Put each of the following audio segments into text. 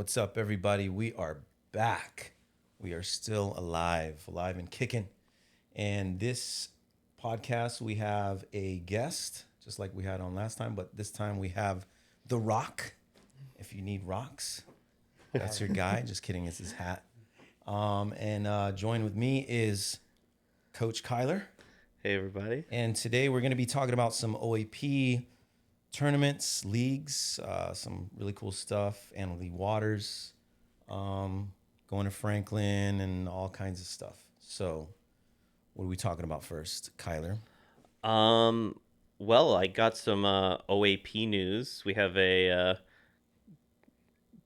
What's up, everybody? We are back. We are still alive and kicking. And this podcast, we have a guest, just like we had on last time, but this time we have The Rock. If you need rocks, that's your guy. Just kidding, it's his hat. And joined with me is Coach Kyler. Hey, everybody. And today we're going to be talking about some OAP tournaments, leagues, some really cool stuff, Annalee Waters, going to Franklin, and all kinds of stuff. So, what are we talking about first, Kyler? Well, I got some OAP news. We have a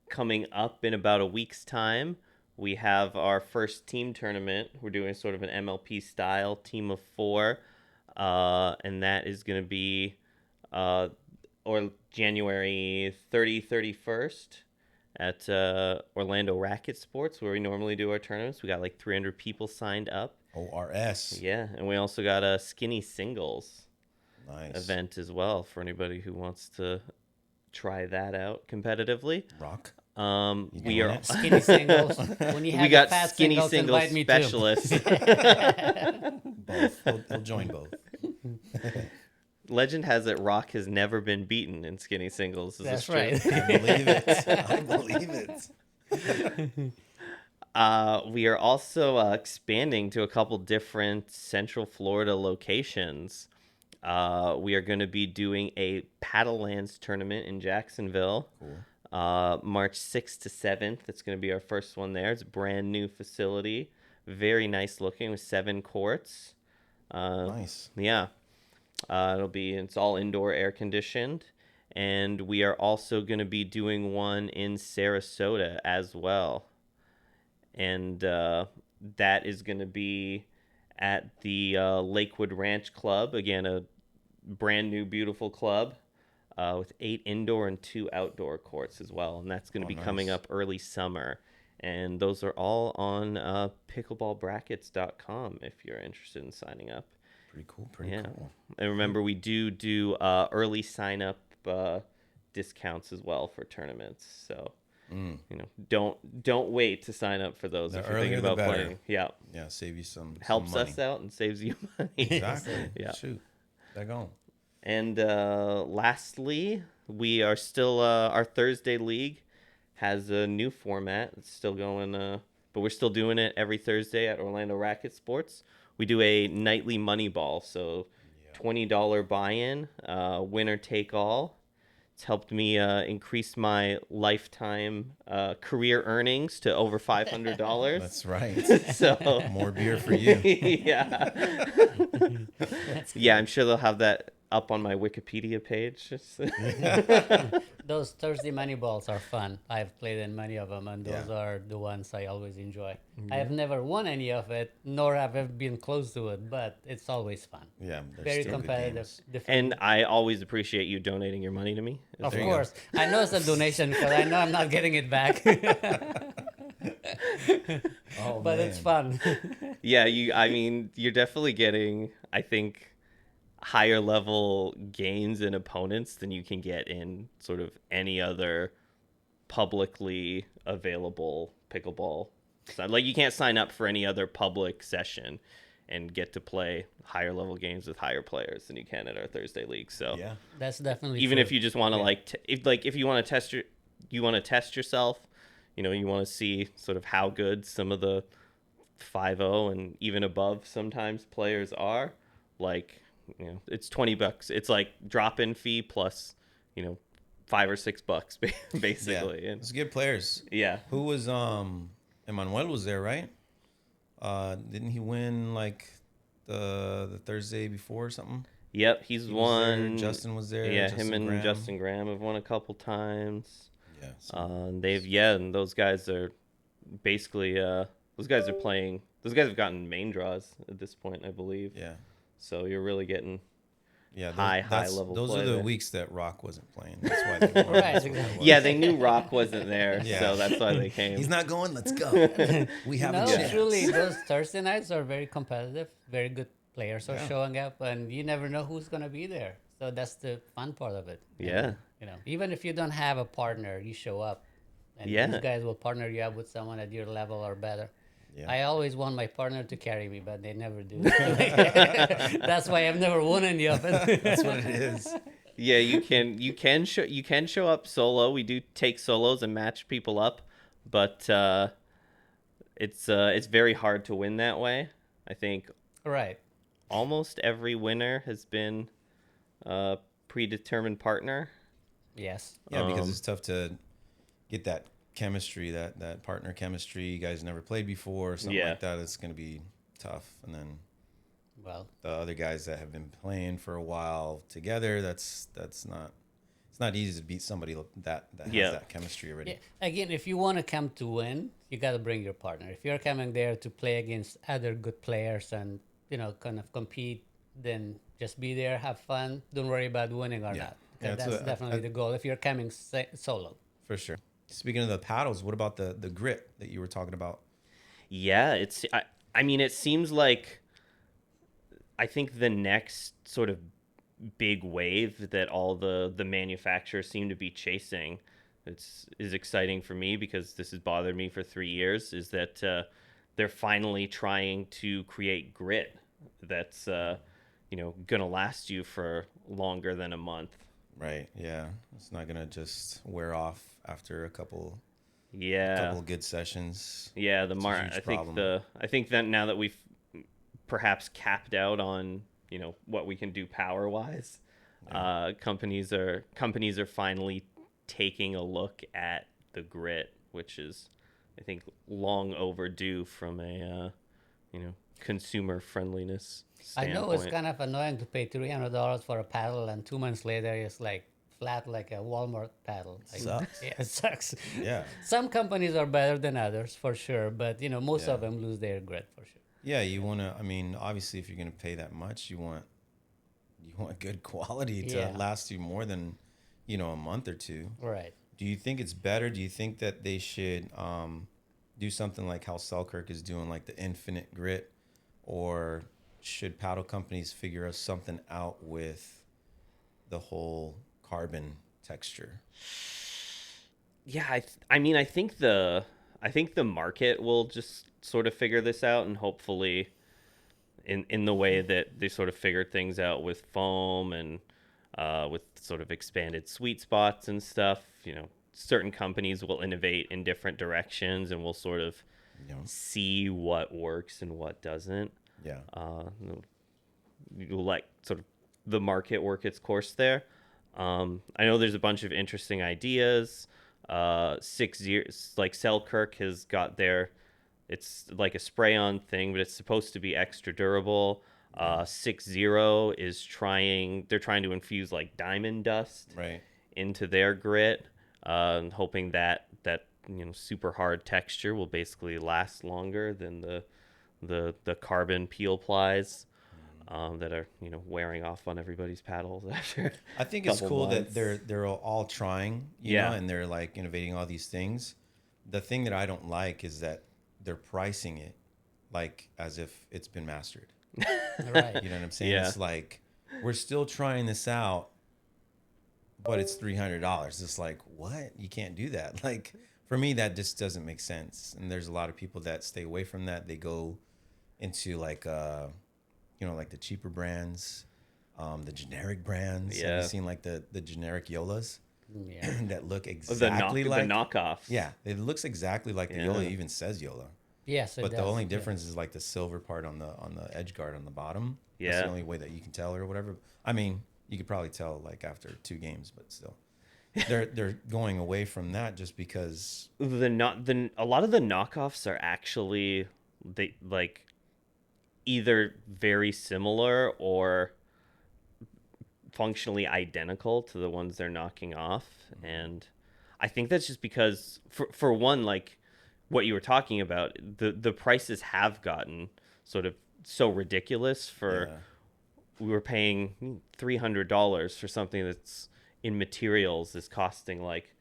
coming up in about a week's time. We have our first team tournament. We're doing sort of an MLP style team of 4, and that is going to be or January 31st at Orlando Racket Sports, where we normally do our tournaments. We got like 300 people signed up. ORS. Yeah, and we also got a skinny singles event as well for anybody who wants to try that out competitively. Rock. We are skinny singles. When you have we got fat skinny singles singles specialists. Both. He'll join both. Legend has it Rock has never been beaten in skinny singles. Is That's this true? right. I believe it. I believe it. We are also expanding to a couple different Central Florida locations. We are going to be doing a Paddlelands tournament in Jacksonville. Cool. March 6th to 7th. It's going to be our first one there. It's a brand new facility. Very nice looking with 7 courts. Nice. Yeah. It's all indoor air conditioned. And we are also going to be doing one in Sarasota as well. And that is going to be at the Lakewood Ranch Club. Again, a brand new, beautiful club with 8 indoor and 2 outdoor courts as well. And that's going to be coming up early summer. And those are all on pickleballbrackets.com if you're interested in signing up. Pretty cool. Cool. And remember, we do early sign up discounts as well for tournaments. So, don't wait to sign up for those if you're thinking about playing. Yeah. Yeah, save you some Helps money. us out and saves you money. Exactly. Yeah. Shoot. That going. And lastly, we are still our Thursday league has a new format. It's still going, but we're still doing it every Thursday at Orlando Racket Sports. We do a nightly money ball, so $20 buy-in, winner take all. It's helped me increase my lifetime career earnings to over $500. That's right. So more beer for you. Yeah. Yeah, I'm sure they'll have that up on my Wikipedia page. Those Thursday money balls are fun. I've played in many of them, and those are the ones I always enjoy. I have never won any of it, nor have ever been close to it, but it's always fun. Yeah, very competitive. And I always appreciate you donating your money to me. Of course. I know it's a donation because I know I'm not getting it back. But it's fun. Yeah, you're definitely getting, I think, higher level gains and opponents than you can get in sort of any other publicly available pickleball. So, like, you can't sign up for any other public session and get to play higher level games with higher players than you can at our Thursday league. So yeah, that's definitely even true. if you just want to if you want to test yourself, you want to see sort of how good some of the 5-0 and even above sometimes players are, like, it's $20. It's like drop-in fee plus, $5 or $6 basically. Yeah. And it's good players. yeah. Who was Emmanuel was there, right? Didn't he win like the Thursday before or something? Yep, he's won. Was Justin was there. Yeah, Justin him and Graham. Justin Graham have won a couple times. Yeah. And those guys are basically those guys are playing. Those guys have gotten main draws at this point, I believe. Yeah. So you're really getting high level. Those play are the there. weeks that Rock wasn't playing. That's why they won. Right, That's what it exactly. was. Yeah, they knew Rock wasn't there, Yeah. so that's why they came. He's not going. Let's go. We have a No, chance. truly, those Thursday nights are very competitive. Very good players are showing up, and you never know who's going to be there. So that's the fun part of it. Yeah. Even if you don't have a partner, you show up. And Yeah. these guys will partner you up with someone at your level or better. Yeah. I always want my partner to carry me, but they never do. That's why I've never won any of it. That's what it is. Yeah, you can show up solo. We do take solos and match people up, but it's very hard to win that way. I think Right. almost every winner has been a predetermined partner. Yes. Yeah, because it's tough to get that chemistry, that partner chemistry. You guys never played before, or something Yeah. like that. It's going to be tough. And then Well, the other guys that have been playing for a while together, that's not. It's not easy to beat somebody that Yeah. has that chemistry already. yeah. Again, if you want to come to win, you got to bring your partner. If you're coming there to play against other good players and kind of compete, then just be there, have fun. Don't worry about winning or Yeah. not. Yeah, Because that's that's what definitely the goal. If you're coming solo. For sure. Speaking of the paddles, what about the grit that you were talking about? Yeah, I mean it seems like I think the next sort of big wave that all the manufacturers seem to be chasing is exciting for me because this has bothered me for 3 years is that they're finally trying to create grit that's gonna last you for longer than a month. Right. Yeah. It's not gonna just wear off after a couple Yeah, good sessions. yeah. It's a huge problem. I think that now that we've perhaps capped out on what we can do power wise, companies are finally taking a look at the grit, which is I think long overdue from a consumer friendless I standpoint. know it's kind of annoying to pay $300 for a paddle and 2 months later it's like flat like a Walmart paddle. Like, Sucks. Yeah, it sucks. Yeah. Some companies are better than others for sure, but most Yeah. of them lose their grit for sure. Yeah. You want to. I mean, obviously, if you're gonna pay that much, you want good quality to Yeah. last you more than a month or two. Right. Do you think it's better? Do you think that they should do something like how Selkirk is doing, like the infinite grit, or should paddle companies figure out something out with the whole carbon texture? Yeah, I mean, I think the market will just sort of figure this out, and hopefully, in the way that they sort of figured things out with foam and with sort of expanded sweet spots and stuff. Certain companies will innovate in different directions, and we'll sort of see what works and what doesn't. Yeah. You'll let sort of the market work its course there. I know there's a bunch of interesting ideas. 6 years, like Selkirk has got it's like a spray-on thing, but it's supposed to be extra durable. 6-0 they're trying to infuse like diamond dust Right. into their grit, hoping that super hard texture will basically last longer than the carbon peel plies that are wearing off on everybody's paddles after. I think it's couple cool months. that they're all trying, and they're like innovating all these things. The thing that I don't like is that they're pricing it like as if it's been mastered. Right. You know what I'm saying? Yeah. It's like we're still trying this out, but it's $300. It's like, what? You can't do that. Like for me, that just doesn't make sense. And there's a lot of people that stay away from that. They go into like like the cheaper brands, the generic brands. Have Yeah. you seen like the generic Yolas Yeah. that look the exactly like knockoffs. Yeah, it looks exactly like the Yeah. Yola. It even says Yola. Yes, it But the does, only yeah. difference is like the silver part on the edge guard on the bottom. That's Yeah. the only way that you can tell or whatever. I mean, you could probably tell like after 2 games, but still, they're going away from that just because. A lot of the knockoffs are actually they like either very similar or functionally identical to the ones they're knocking off. And I think that's just because for one, like what you were talking about, the prices have gotten sort of so ridiculous for Yeah. we were paying $300 for something that's in materials is costing like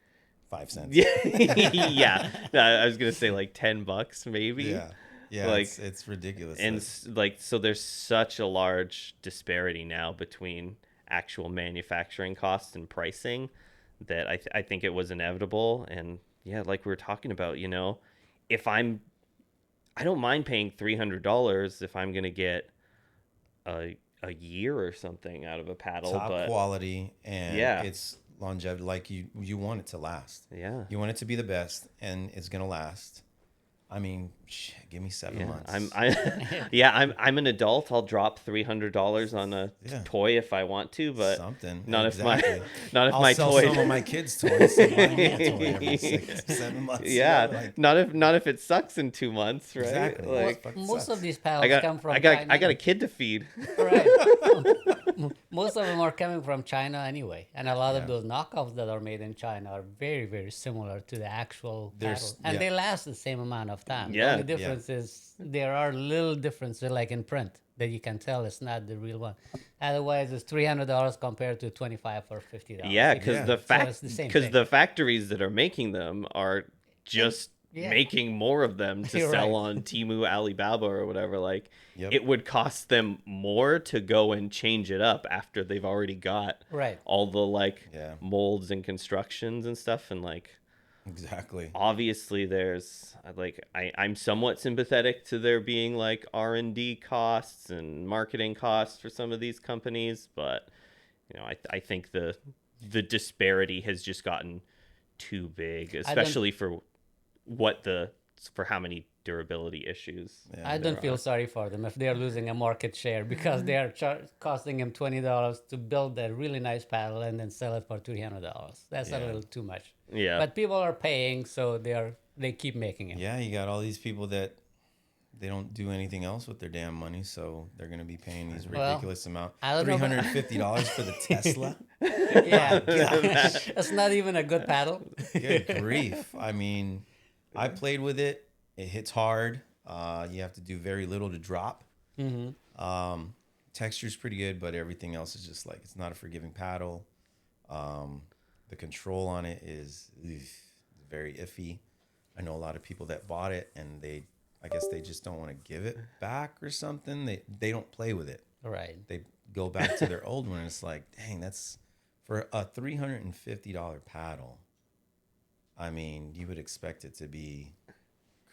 5 cents. yeah. I was gonna say like $10 maybe. Yeah, Like, it's ridiculous. And so there's such a large disparity now between actual manufacturing costs and pricing that I think it was inevitable, and yeah, like we were talking about, if I don't mind paying $300 if I'm gonna get a year or something out of a paddle, Top but quality, and yeah, it's longevity. Like you want it to last. yeah, You want it to be the best, and it's gonna last. I mean, give me 7 yeah. months. I'm an adult. I'll drop $300 on a Yeah. toy if I want to, but Something not exactly. if my not if I'll my sell toy. some of my kids' toys to buy me a toy every 6 7 months. Yeah, Like, not if it sucks in 2 months, right? exactly. Well, It fucking most of sucks. these I paddles got come from I got China. I got a kid to feed. Right. Most of them are coming from China anyway, and a lot Yeah. of those knockoffs that are made in China are very, very similar to the actual There's- paddle, and yeah. they last the same amount of time. Yeah. The only difference is there are little differences, like in print, that you can tell it's not the real one. Otherwise, it's $300 compared to $25 or $50. Yeah, because Yeah. it's the same thing. the factories that are making them are just yeah. making more of them to You're sell right. on Temu, Alibaba, or whatever. Like, Yep. it would cost them more to go and change it up after they've already got Right. all the like Yeah. molds and constructions and stuff. And like, Exactly. obviously, there's I'm somewhat sympathetic to there being like R&D costs and marketing costs for some of these companies, but I think the disparity has just gotten too big, especially for for how many durability issues. Yeah. I don't feel sorry for them if they're losing a market share because they are costing them $20 to build a really nice paddle and then sell it for $300. That's a Yeah. little too much. Yeah. But people are paying, so they keep making it. Yeah, you got all these people that they don't do anything else with their damn money, so they're gonna be paying these Well, ridiculous amount. I don't know about- $350 for the Tesla. Yeah, it's not even a good paddle. Good grief! I mean, I played with it. It hits hard. You have to do very little to drop. Texture's pretty good, but everything else is just like it's not a forgiving paddle. The control on it is very iffy. I know a lot of people that bought it and I guess they just don't want to give it back or something. They don't play with it. Right. They go back to their old one. And it's like, dang, that's for a $350 paddle. I mean, you would expect it to be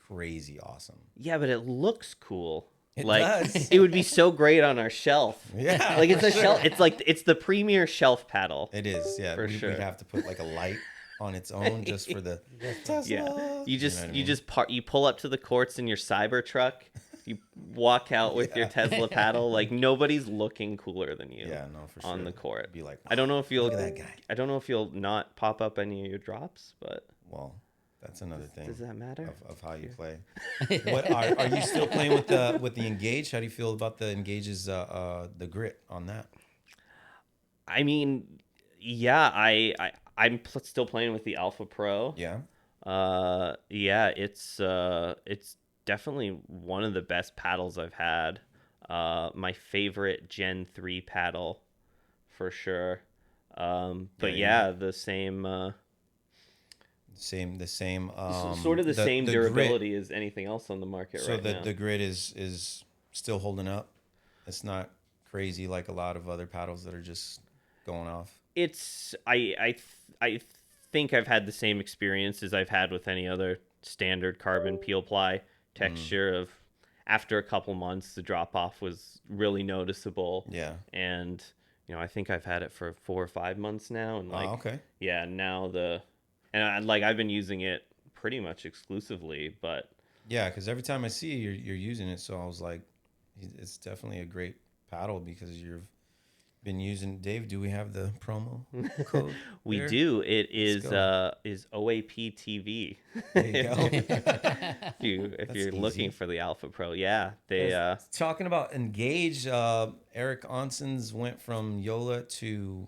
crazy awesome. Yeah, but it looks cool. It like does. it would be so great on our shelf. Yeah, Like it's a shelf. It's the premier shelf paddle. It is. Yeah, For sure. We'd have to put like a light on its own just for the Tesla. Yeah, you know what I mean? you pull up to the courts in your cyber truck. You walk out with your Tesla paddle. Like nobody's looking cooler than you. Yeah, no, for sure. On the court. Be like, I don't know if you'll look at that guy. I don't know if you'll not pop up any of your drops, but Well, that's another thing. does that matter? Of how you play? What are you still playing with the Engage? How do you feel about the Engage's the grit on that? I mean, yeah, I'm still playing with the Alpha Pro. Yeah. Yeah, it's definitely one of the best paddles I've had. My favorite Gen 3 paddle for sure. But yeah, the same the same sort of the same the durability grit, as anything else on the market so right now. the grit is still holding up. It's not crazy like a lot of other paddles that are just going off. It's I think I've had the same experience as I've had with any other standard carbon peel ply texture of after a couple months the drop off was really noticeable. Yeah. And I think I've had it for 4 or 5 months now, and like okay. yeah, now I've been using it pretty much exclusively, but Yeah, because every time I see you, you're using it, so I was like, it's definitely a great paddle because you've been using. Dave, do we have the promo code? we there? do. It is go. OAP TV. There you go. if you're easy. looking for the Alpha Pro, yeah, they Talking about Engage, Eric Onsens went from Yola to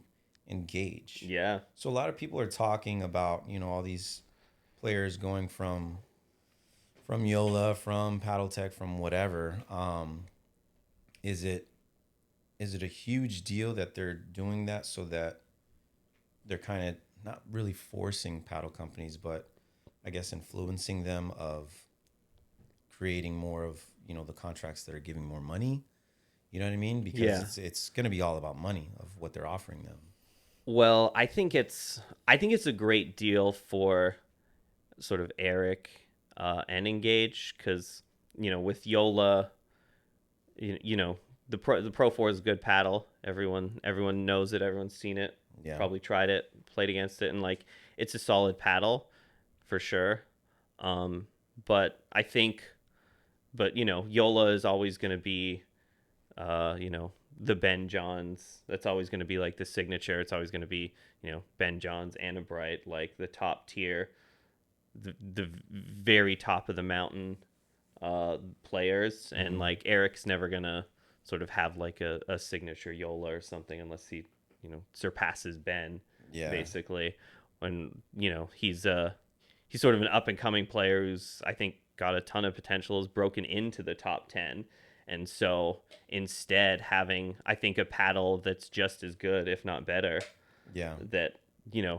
Engage. yeah. So a lot of people are talking about, all these players going from Yola, from Paddle Tech, from whatever. Is it a huge deal that they're doing that so that they're kind of not really forcing paddle companies, but I guess influencing them of creating more of, the contracts that are giving more money? You know what I mean? Because it's going to be all about money of what they're offering them. Well, I think it's a great deal for sort of Eric and Engage, because with Yola, the Pro 4 is a good paddle. Everyone knows it. Everyone's seen it. Yeah. Probably tried it, played against it, and like it's a solid paddle for sure. But I think, Yola is always going to be, the Ben Johns. That's always going to be like the signature. It's always going to be, Ben Johns, Anna Bright, like the top tier, the very top of the mountain players. And like Eric's never going to sort of have like a signature Yola or something unless he, surpasses Ben, basically. When, he's sort of an up and coming player who's, I think, got a ton of potential, is broken into the top 10. And so instead having, I think, a paddle that's just as good, if not better, that,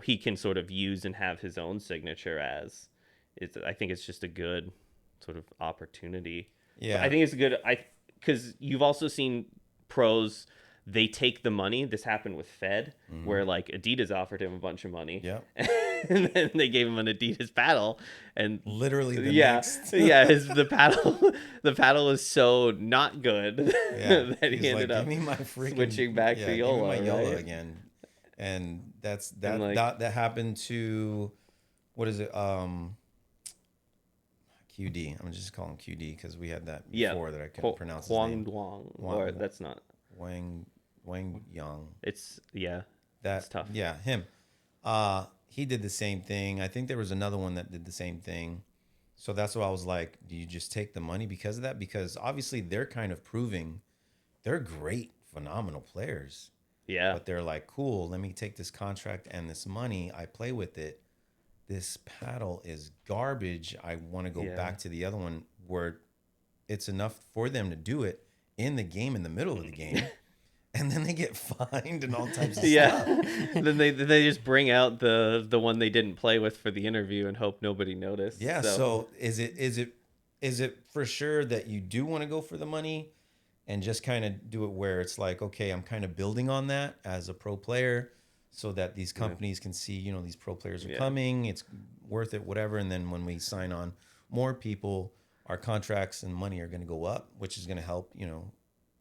he can sort of use and have his own signature as, I think it's just a good sort of opportunity. Yeah. But I think it's a good, because you've also seen pros, they take the money. This happened with Fed, where like Adidas offered him a bunch of money. Yeah. And then they gave him an Adidas paddle, and Literally the next. the paddle is so not good that he ended up switching back to Yola. Give me my Yola again. And that happened to, what is it? QD. I'm just calling him QD because we had that before that I couldn't pronounce his name. Or that's not Wang Yang. It's that's tough. Yeah, him. He did the same thing. I think there was another one that did the same thing. So that's why I was like, do you just take the money because of that? Because obviously they're kind of proving they're great, phenomenal players. Yeah. But they're like, cool, let me take this contract and this money. I play with it. This paddle is garbage. I want to go back to the other one where it's enough for them to do it in the game, in the middle of the game. And then they get fined and all types of stuff. Then they just bring out the one they didn't play with for the interview and hope nobody noticed. Yeah. So is it for sure that you do want to go for the money and just kind of do it where it's like, okay, I'm kind of building on that as a pro player so that these companies can see, these pro players are coming, it's worth it, whatever. And then when we sign on more people, our contracts and money are going to go up, which is going to help,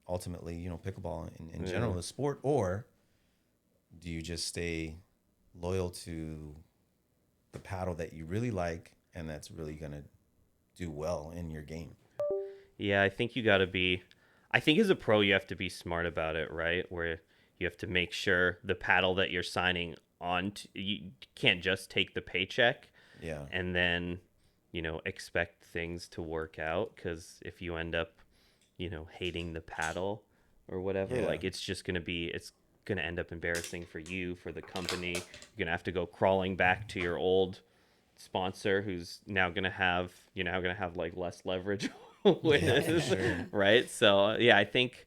ultimately, pickleball in general, the sport? Or do you just stay loyal to the paddle that you really like and that's really going to do well in your game? Yeah, I think I think as a pro, you have to be smart about it, right? Where you have to make sure the paddle that you're signing on, you can't just take the paycheck and then, expect things to work out. Because if you end up, hating the paddle or whatever, like it's going to end up embarrassing for you, for the company. You're going to have to go crawling back to your old sponsor who's now going to have, like less leverage with it, sure. Right? So I think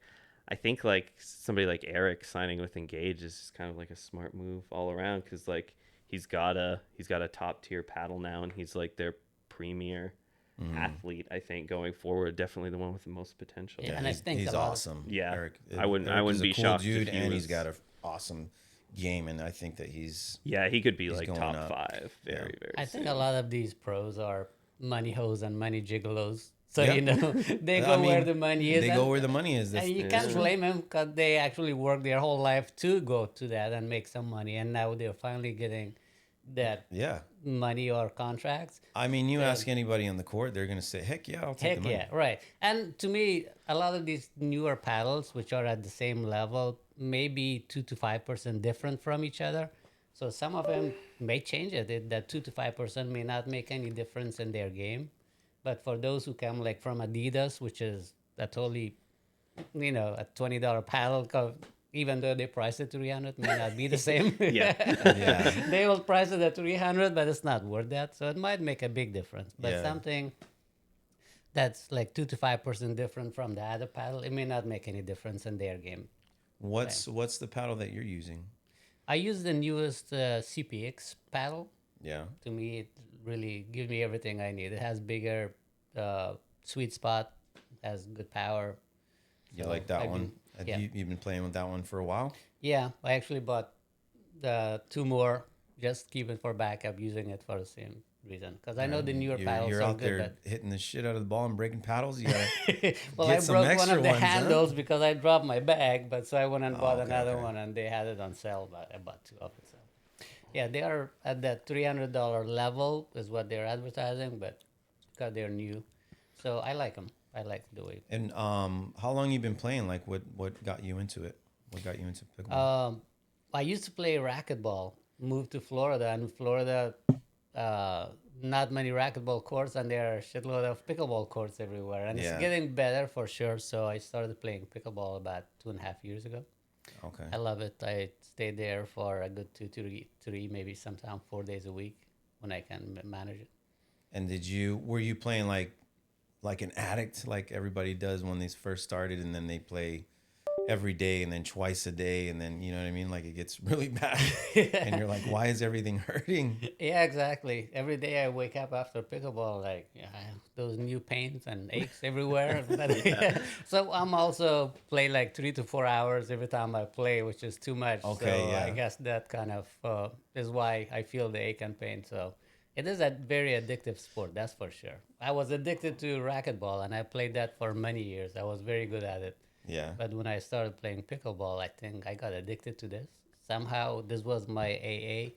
like somebody like Eric signing with Engage is just kind of like a smart move all around, because like he's got a top tier paddle now, and he's like their premier athlete, I think, going forward. Definitely the one with the most potential. Yeah, and I think he's awesome. Yeah, Eric I wouldn't be shocked dude, if he and was... he's got an awesome game, and I think that he's he could be like top up. 5 very I soon. think a lot of these pros are money hoes and money gigolos. So, they go where the money is. They go where the money is. And you can't blame them, because they actually work their whole life to go to that and make some money. And now they're finally getting that money or contracts. I mean, you ask anybody on the court, they're going to say, heck yeah, I'll take the money. Heck yeah, right. And to me, a lot of these newer paddles, which are at the same level, may be 2 to 5% different from each other. So some of them may change it. That 2 to 5% may not make any difference in their game. But for those who come like from Adidas, which is a totally, a $20 paddle, even though they price it to $300, may not be the same. They will price it at $300, but it's not worth that. So it might make a big difference. But something that's like 2 to 5% different from the other paddle, it may not make any difference in their game. What's the paddle that you're using? I use the newest CPX paddle. Yeah. To me, it really gives me everything I need. It has bigger sweet spot, has good power. You like that one? You've been playing with that one for a while? Yeah, I actually bought the 2 more, just keep it for backup, using it for the reason. Because I know the newer You're, paddles you're are out there good, hitting the shit out of the ball and breaking paddles. You gotta but well, get I some broke one extra of the ones, huh? handles because I dropped my bag, but so I went and bought okay, another okay. one, and they had it on sale. But I bought two of it. So yeah, they are at that $300 level is what they're advertising, but because they're new, so I like them. I like the way. And how long you been playing? Like, what got you into it? What got you into pickleball? I used to play racquetball. Moved to Florida, and Florida, uh, not many racquetball courts, and there are a shitload of pickleball courts everywhere. And it's Yeah. getting better for sure. So I started playing pickleball about 2.5 years ago. Okay. I love it. I stayed there for a good three, maybe sometimes 4 days a week when I can manage it. And were you playing like an addict, like everybody does when they first started, and then they play every day and then twice a day, and then you know what I mean? Like it gets really bad, and you're like, why is everything hurting? Yeah, exactly. Every day I wake up after pickleball, like those new pains and aches everywhere. But so I'm also play like 3 to 4 hours every time I play, which is too much. Okay, So I yeah. guess that kind of is why I feel the ache and pain. So it is a very addictive sport, that's for sure. I was addicted to racquetball, and I played that for many years. I was very good at it. Yeah. But when I started playing pickleball, I think I got addicted to this. Somehow, this was my AA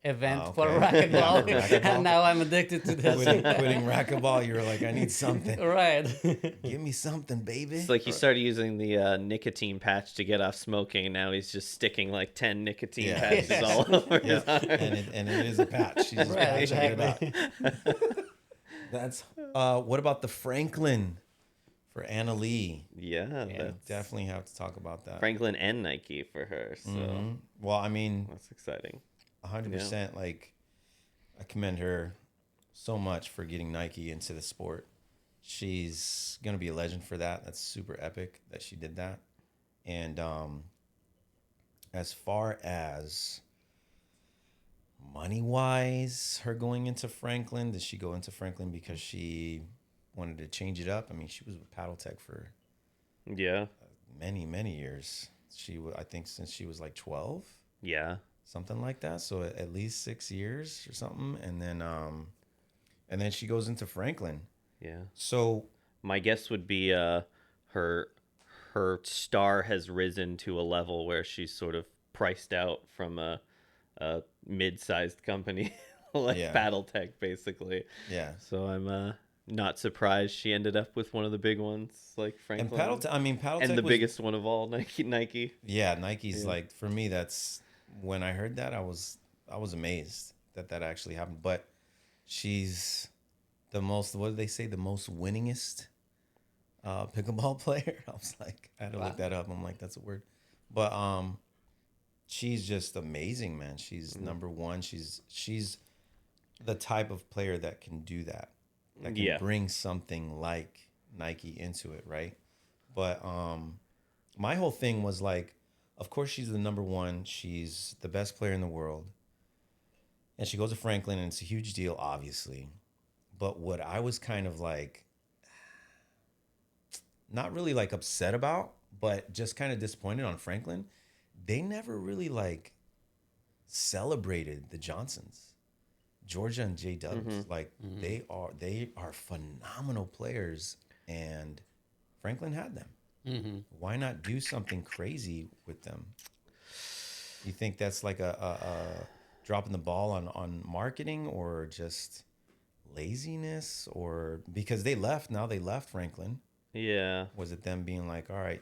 event for Okay. racquetball, Yeah, for racquetball. and now I'm addicted to this. Quitting racquetball, you were like, I need something. Right. Give me something, baby. It's like he started using the nicotine patch to get off smoking, and now he's just sticking like 10 nicotine Yeah. patches all over his Yeah, arm. and it is a patch. You just Right, patch it up. exactly. That's what about the Franklin for Anna Lee? Yeah, Yeah. that's Definitely have to talk about that. Franklin and Nike for her, so Mhm. Well, I mean, that's exciting. 100%. Like, I commend her so much for getting Nike into the sport. She's gonna be a legend for that. That's super epic that she did that. And as far as money wise, her going into Franklin, did she go into Franklin because she wanted to change it up? I mean, she was with Paddle Tech for Yeah, many years. I think since she was like 12, yeah, something like that. So at least 6 years or something. And then she goes into Franklin. yeah. So My guess would be her star has risen to a level where she's sort of priced out from a mid-sized company like Yeah. Battletech, basically. yeah. So I'm not surprised she ended up with one of the big ones like And Franklin. Paddle And Tech the was, biggest one of all, Nike. yeah, Nike's like, for me, that's when I heard that I was amazed that actually happened. But she's the most, what did they say, the most winningest pickleball player. I was like, I had to look that up. I'm like, that's a word. But she's just amazing, man. She's number one. She's the type of player that can do that. That can Yeah. bring something like Nike into it, right? But my whole thing was like, of course she's the number one. She's the best player in the world. And she goes to Franklin, and it's a huge deal, obviously. But what I was kind of like, not really like upset about, but just kind of disappointed on Franklin, they never really like celebrated the Johnsons, Georgia and J Dubs. Like they are phenomenal players, and Franklin had them. Why not do something crazy with them? You think that's like a dropping the ball on marketing, or just laziness, or because they left? Now they left Franklin. Yeah. Was it them being like, all right,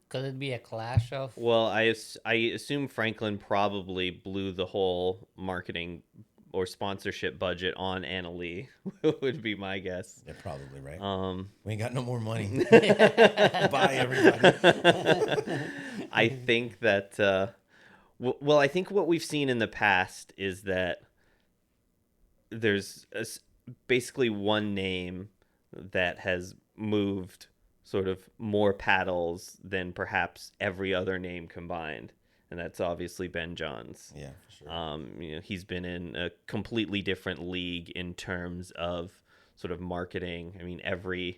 Could it be a clash of? Well, I assume Franklin probably blew the whole marketing or sponsorship budget on Anna Lee, would be my guess. they're probably right. Um, We ain't got no more money. Bye, everybody. I think that, well, I think what we've seen in the past is that there's basically one name that has moved sort of more paddles than perhaps every other name combined, and that's obviously Ben Johns. Yeah, for sure. He's been in a completely different league in terms of sort of marketing. I mean, every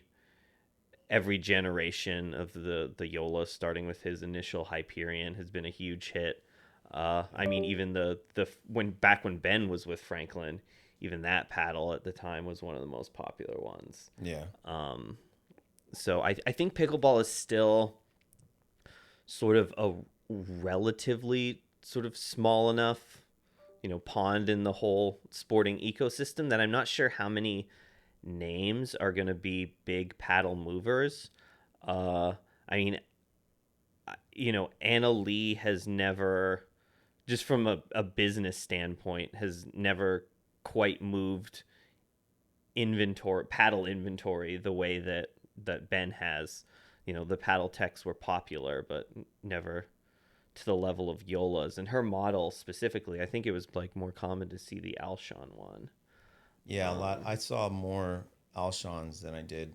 generation of the Yola, starting with his initial Hyperion, has been a huge hit. I mean, even the when Ben was with Franklin, even that paddle at the time was one of the most popular ones. Yeah. So I think pickleball is still sort of a relatively sort of small enough, pond in the whole sporting ecosystem that I'm not sure how many names are going to be big paddle movers. I mean, Anna Leigh has never, just from a business standpoint, has never quite moved paddle inventory the way that Ben has. The paddle techs were popular, but never to the level of Yola's. And her model specifically, I think it was like more common to see the Alshon one. Yeah, a lot. I saw more Alshon's than I did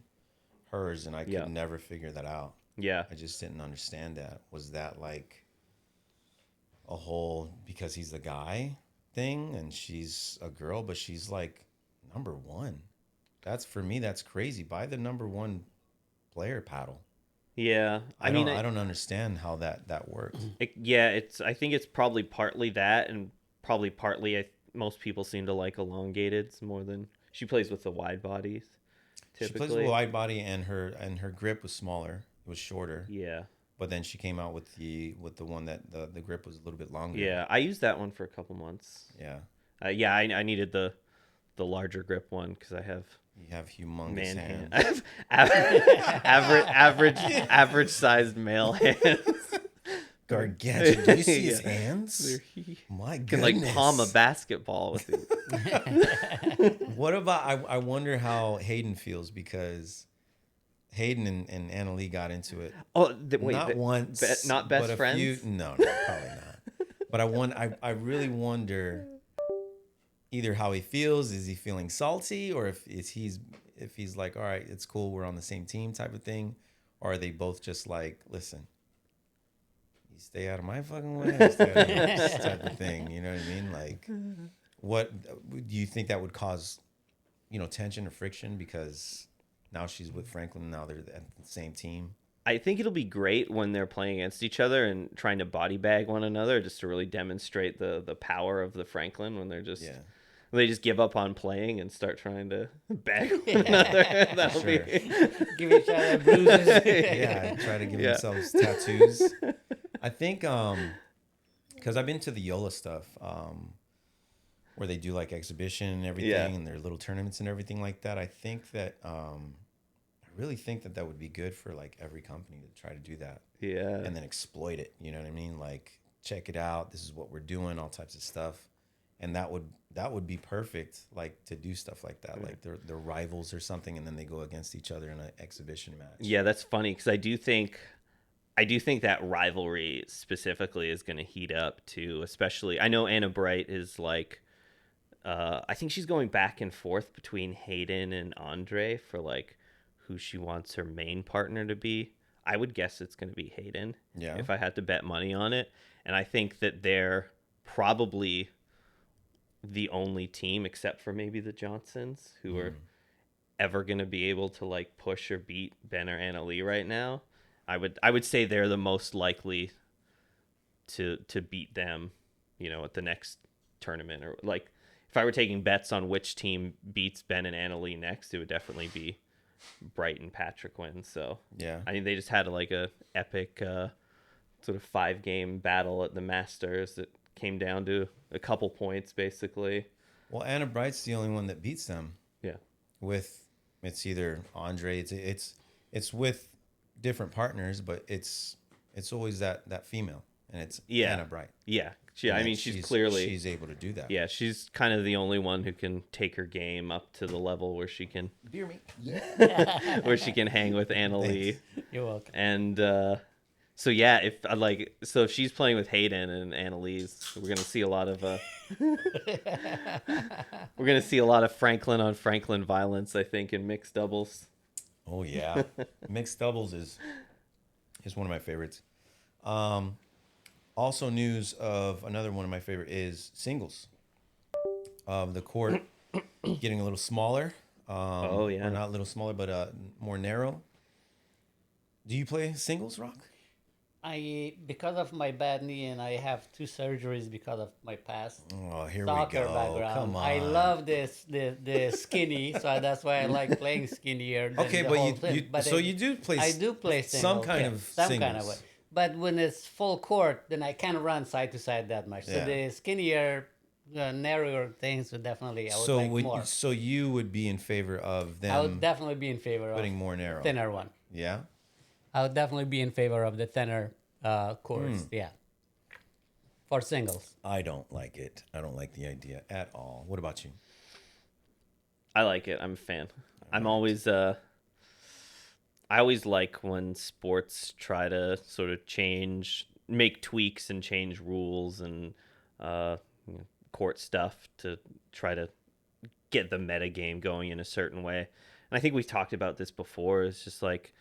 hers, and I could never figure that out. Yeah. I just didn't understand that. Was that like a whole because he's a guy thing and she's a girl, but she's like number one? That's, for me, that's crazy. Buy the number one player paddle. Yeah, I don't understand how that works. I think it's probably partly that, and probably partly most people seem to like elongateds more than she plays with the wide bodies. Typically, She plays with a wide body, and her grip was smaller. It was shorter. Yeah. But then she came out with the one that the grip was a little bit longer. Yeah, I used that one for a couple months. Yeah. I needed the larger grip one because I have. You have humongous hands. I have average sized male hands. Gargantuan. Do you see his hands? My goodness. Can like palm a basketball with it. What about, I wonder how Hayden feels, because Hayden and Anna Leigh got into it. Oh, wait, not once. Not best but friends? No, probably not. But I really wonder either how he feels. Is he feeling salty, or if he's like, all right, it's cool, we're on the same team type of thing, or are they both just like, listen, you stay out of my fucking way, I stay out of yours type of thing. You know what I mean? Like, what do you think that would cause, tension or friction, because now she's with Franklin, now they're at the same team? I think it'll be great when they're playing against each other and trying to body bag one another, just to really demonstrate the power of the Franklin when they're just they just give up on playing and start trying to bag one another. That'll be give each other bruises. Try to give themselves tattoos. I think because I've been to the Yola stuff, where they do like exhibition and everything, and their little tournaments and everything like that. I think that I really think that would be good for like every company to try to do that. Yeah. And then exploit it. You know what I mean? Like, check it out. This is what we're doing. All types of stuff. And that would be perfect, like, to do stuff like that. Like they're rivals or something, and then they go against each other in an exhibition match. Yeah, that's funny, because I do think that rivalry specifically is going to heat up too. Especially, I know Anna Bright is like, I think she's going back and forth between Hayden and Andre for like who she wants her main partner to be. I would guess it's going to be Hayden. Yeah. If I had to bet money on it, and I think that they're probably the only team, except for maybe the Johnsons, who are ever going to be able to like push or beat Ben or Anna Leigh right now. I would say they're the most likely to beat them, at the next tournament. Or like, if I were taking bets on which team beats Ben and Anna Leigh next, it would definitely be Bright and Patrick win. So yeah, I think they just had like a epic sort of 5-game battle at the Masters that came down to a couple points basically. Well, Anna Bright's the only one that beats them. Yeah. It's either Andre, it's with different partners, but it's always that female, and it's Anna Bright. Yeah. She's clearly able to do that. Yeah, she's kind of the only one who can take her game up to the level where she can Beer me. where she can hang with Anna Leigh. You're welcome. And so yeah, if she's playing with Hayden and Anna Leigh's, we're gonna see a lot of Franklin on Franklin violence, I think, in mixed doubles. Oh yeah, mixed doubles is one of my favorites. Also, news of another one of my favorite is singles. The court getting a little smaller. Or not a little smaller, but more narrow. Do you play singles, Rock? because of my bad knee and I have 2 surgeries because of my past Oh, here we soccer go. background. Come on. I love the skinny, so that's why I like playing skinnier than Okay, the but whole you, thing. you But so you do play I do play some singles, kind yeah, of some singles. kind of way. But when it's full court, then I can't run side to side that much. So Yeah. the skinnier, narrower things would definitely I would So like more. so you would be in favor of I would them definitely be in favor of putting more narrow. thinner one. Yeah. I would definitely be in favor of the thinner courts. Yeah, for singles. I don't like it. I don't like the idea at all. What about you? I like it. I'm a fan. I'm always I always like when sports try to sort of make tweaks and change rules and court stuff to try to get the meta game going in a certain way. And I think we've talked about this before. It's just like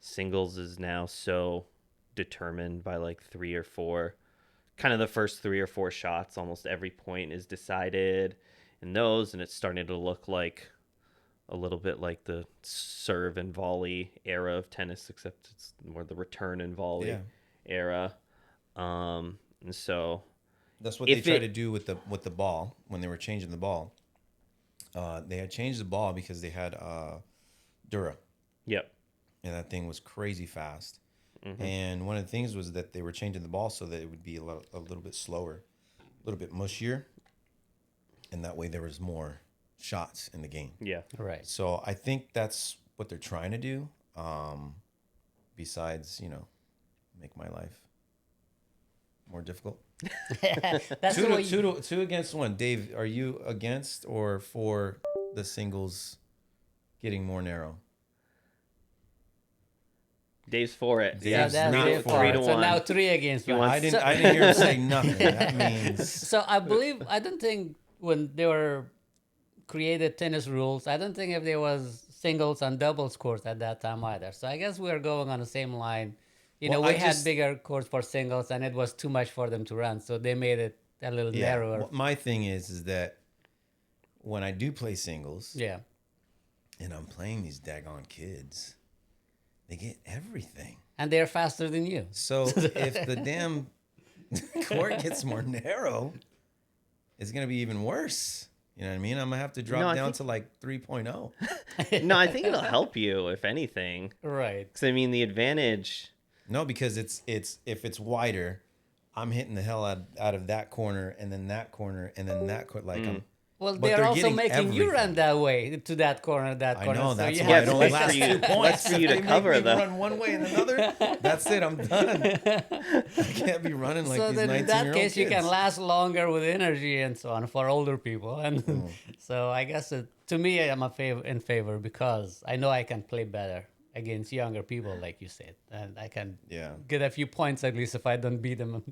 singles is now so determined by like 3 or 4, kind of the first 3 or 4 shots. Almost every point is decided in those, and it's starting to look like a little bit like the serve and volley era of tennis, except it's more the return and volley era. And so That's what they tried to do with the ball when they were changing the ball. They had changed the ball because they had Dura. Yep. And that thing was crazy fast. Mm-hmm. And one of the things was that they were changing the ball so that it would be a little bit slower, a little bit mushier, and that way there was more shots in the game. Yeah. Right. So I think that's what they're trying to do. Besides, make my life more difficult. That's two against one. Dave, are you against or for the singles getting more narrow? Dave's for it. Dave's that's not it. for it. So 3-1. now 3 against 1. I didn't hear him say nothing. That means So I don't think when they were created tennis rules, I don't think if there was singles and doubles courts at that time either. So I guess we're going on the same line. Well, We had bigger courts for singles and it was too much for them to run. So they made it a little narrower. My thing is that when I do play singles, Yeah. and I'm playing these daggone kids, they get everything. And they're faster than you. So if the damn court gets more narrow, it's going to be even worse. You know what I mean? I'm going to have to drop down to like 3.0. No, I think it'll help you, if anything. Right. Because, I mean, the advantage... No, because it's if it's wider, I'm hitting the hell out of that corner and then that corner and then that corner. Like Well, but they're also getting making you everything. run that way to that corner, that I corner. know, So that's you why have it only to- lasts 2 points. That's for you to If they cover, make me though. run one way and another, that's it. I'm done. I can't be running like So these then in 19-year-old that case, kids. you can last longer with energy and so on for older people. And so I guess to me, I'm in favor because I know I can play better against younger people, like you said, and I can get a few points at least if I don't beat them.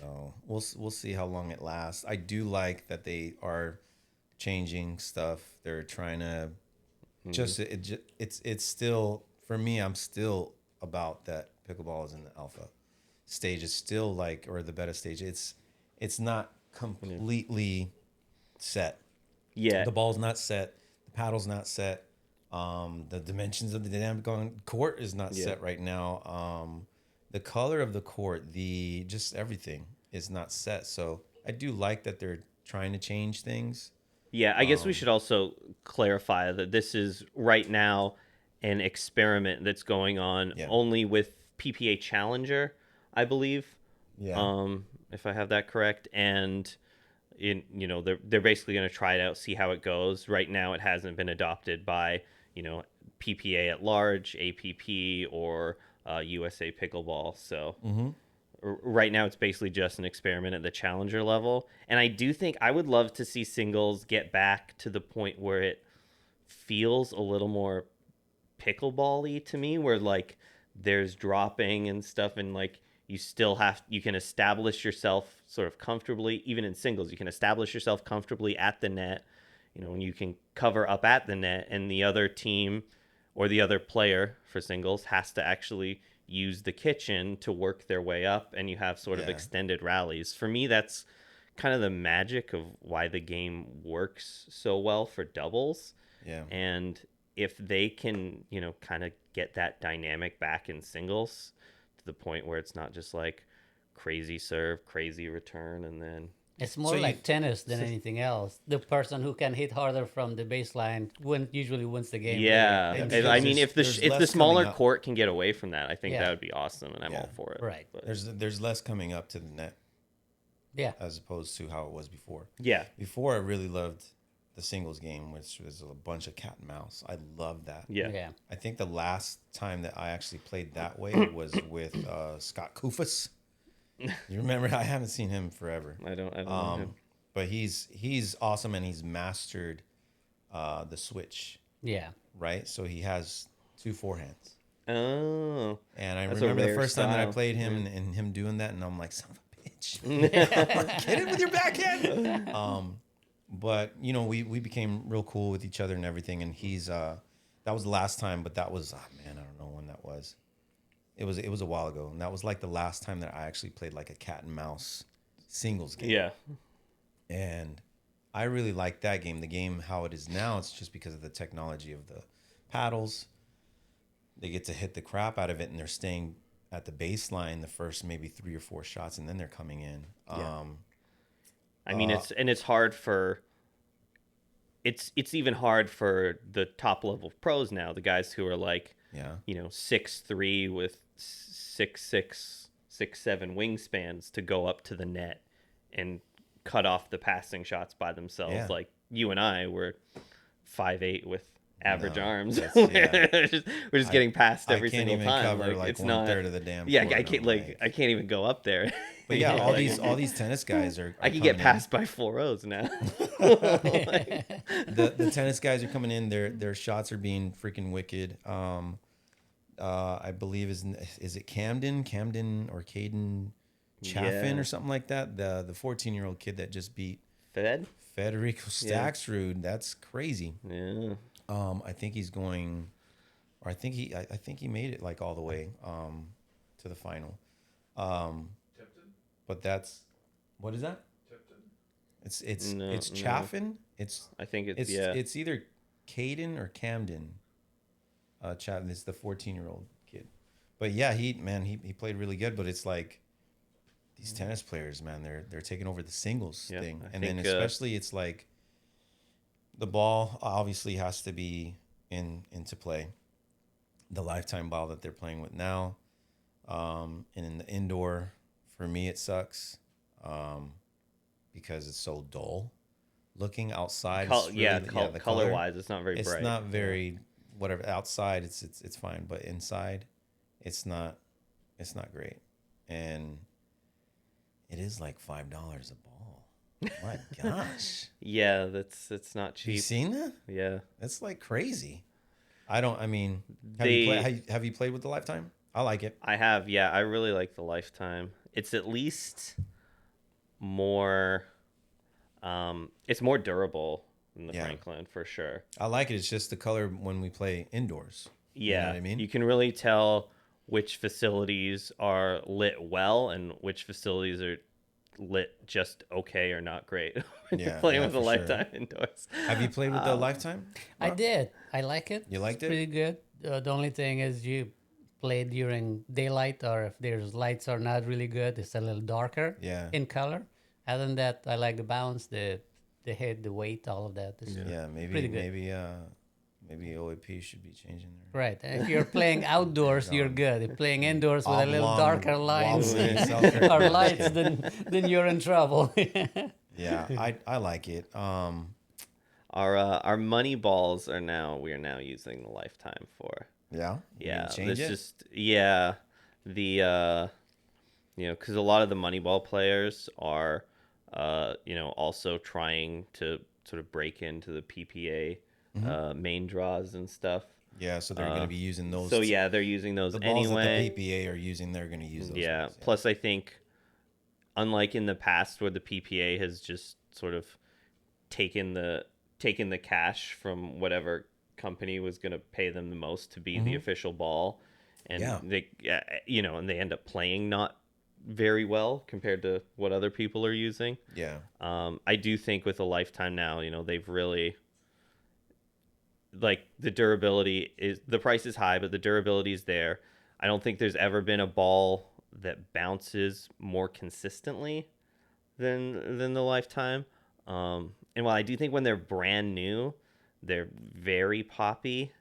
No, we'll see how long it lasts. I do like that they are changing stuff. They're trying to it's still, for me, I'm still about that pickleball is in the alpha stage. It's still like, or the beta stage. It's not completely set. Yeah. The ball's not set. The paddle's not set. The dimensions of the damn court is not set right now. The color of the court, just everything is not set. So I do like that they're trying to change things. Yeah, I guess we should also clarify that this is right now an experiment that's going on only with PPA Challenger, I believe. Yeah. If I have that correct, and they're basically going to try it out, see how it goes. Right now, it hasn't been adopted by PPA at large, APP, or USA Pickleball. So. Mm-hmm. Right now, it's basically just an experiment at the challenger level. And I do think I would love to see singles get back to the point where it feels a little more pickleball-y to me, where like there's dropping and stuff, and like you can establish yourself sort of comfortably. Even in singles, you can establish yourself comfortably at the net, and you can cover up at the net, and the other team or the other player for singles has to actually use the kitchen to work their way up, and you have sort of extended rallies. For me, that's kind of the magic of why the game works so well for doubles. Yeah. And if they can, kind of get that dynamic back in singles, to the point where it's not just like crazy serve, crazy return, and then It's more like tennis than anything else. The person who can hit harder from the baseline usually wins the game. yeah. Really. because I mean, there's if the less smaller coming up. court can get away from that, I think Yeah. that would be awesome, and I'm Yeah. all for it. Right. But There's less coming up to the net Yeah. as opposed to how it was before. yeah, Before, I really loved the singles game, which was a bunch of cat and mouse. I love that. yeah, Yeah. I think the last time that I actually played that way was with Scott Kufus. You remember? I haven't seen him forever. I don't know him. But he's awesome, and he's mastered the switch, Yeah. right? So he has 2 forehands. Oh, And I That's a remember the rare first time that I style. played him and him doing that, and I'm like, son of a bitch, get it with your backhand. But you know, we became real cool with each other and everything. And he's that was the last time, but that was man, I don't know when that was. It was a while ago, and that was like the last time that I actually played like a cat and mouse singles game. yeah, And I really like that game. The game how it is now, it's just because of the technology of the paddles. They get to hit the crap out of it, and they're staying at the baseline the first maybe 3 or 4 shots, and then they're coming in. I mean, it's hard for. It's even hard for the top level pros now. The guys who are like, Yeah. 6'3" with 6'6", 6'7" wingspans to go up to the net and cut off the passing shots by themselves. Yeah. Like you and I were 5'8" with average arms. that's- yeah. we're just getting past every I can't single even time. cover Like, like it's 1/3 not. of the damn. Yeah, court, I and can't I'm I can't even go up there. But yeah, all Like, these tennis guys are I can get coming passed by 4-0s now. in. The tennis guys are coming in. Their shots are being freaking wicked. I believe is it Camden or Caden Chaffin Yeah. or something like that. The 14-year-old kid that just beat Fed? Federico Staxrud. That's crazy. Yeah. I think he's going, or I think he made it like all the way to the final. But that's what is that? It's No. Chaffin. It's I think it's either Caden or Camden. Chaffin is the 14-year-old kid. But yeah, he played really good. But it's like these tennis players, man, they're taking over the singles Yeah, thing, I and then think, especially it's like the ball obviously has to be into play. The lifetime ball that they're playing with now, and in the indoor, for me it sucks, because it's so dull looking outside. The color wise, it's not very it's bright. not very whatever. Outside it's fine, but inside it's not great, and it is like $5 a ball. My gosh. Yeah, it's not You cheap. seen that? Yeah. That's like crazy. Have They- you played with the Lifetime? I like it. I have, yeah. I really like the Lifetime. It's at least more it's more durable than the Yeah. Franklin for sure. I like it. It's just the color when we play indoors. Yeah. You know what I mean? You can really tell which facilities are lit well and which facilities are lit just okay or not great when Yeah, you're playing yeah, with the for sure. Lifetime indoors. Have you played with the Lifetime? I did. I like it. You liked It's it? pretty good. The only thing is you play during daylight, or if there's lights are not really good, it's a little darker Yeah. in color. Other than that, I like the bounce, the head, the weight, all of that. It's Yeah, pretty good. maybe OAP should be changing their Right. And if you're playing outdoors, you're good. If playing indoors with a little Oblong, darker lines wobbly self-care. or lights, then you're in trouble. Yeah, I like it. Our money balls we are now using the Lifetime for. Yeah. You Yeah, change it? the because a lot of the Moneyball players are also trying to sort of break into the PPA main draws and stuff. Yeah, so they're going to be using those. So yeah, they're using those the balls anyway. that the PPA are using, they're going to use those. Yeah. ones, Plus, I think, unlike in the past where the PPA has just sort of taken the cash from whatever company was going to pay them the most to be the official ball, and they end up playing not very well compared to what other people are using. Yeah. I do think with a Lifetime now, they've really, like, the durability is, the price is high, but the durability is there. I don't think there's ever been a ball that bounces more consistently than the Lifetime. And while I do think when they're brand new, they're very poppy.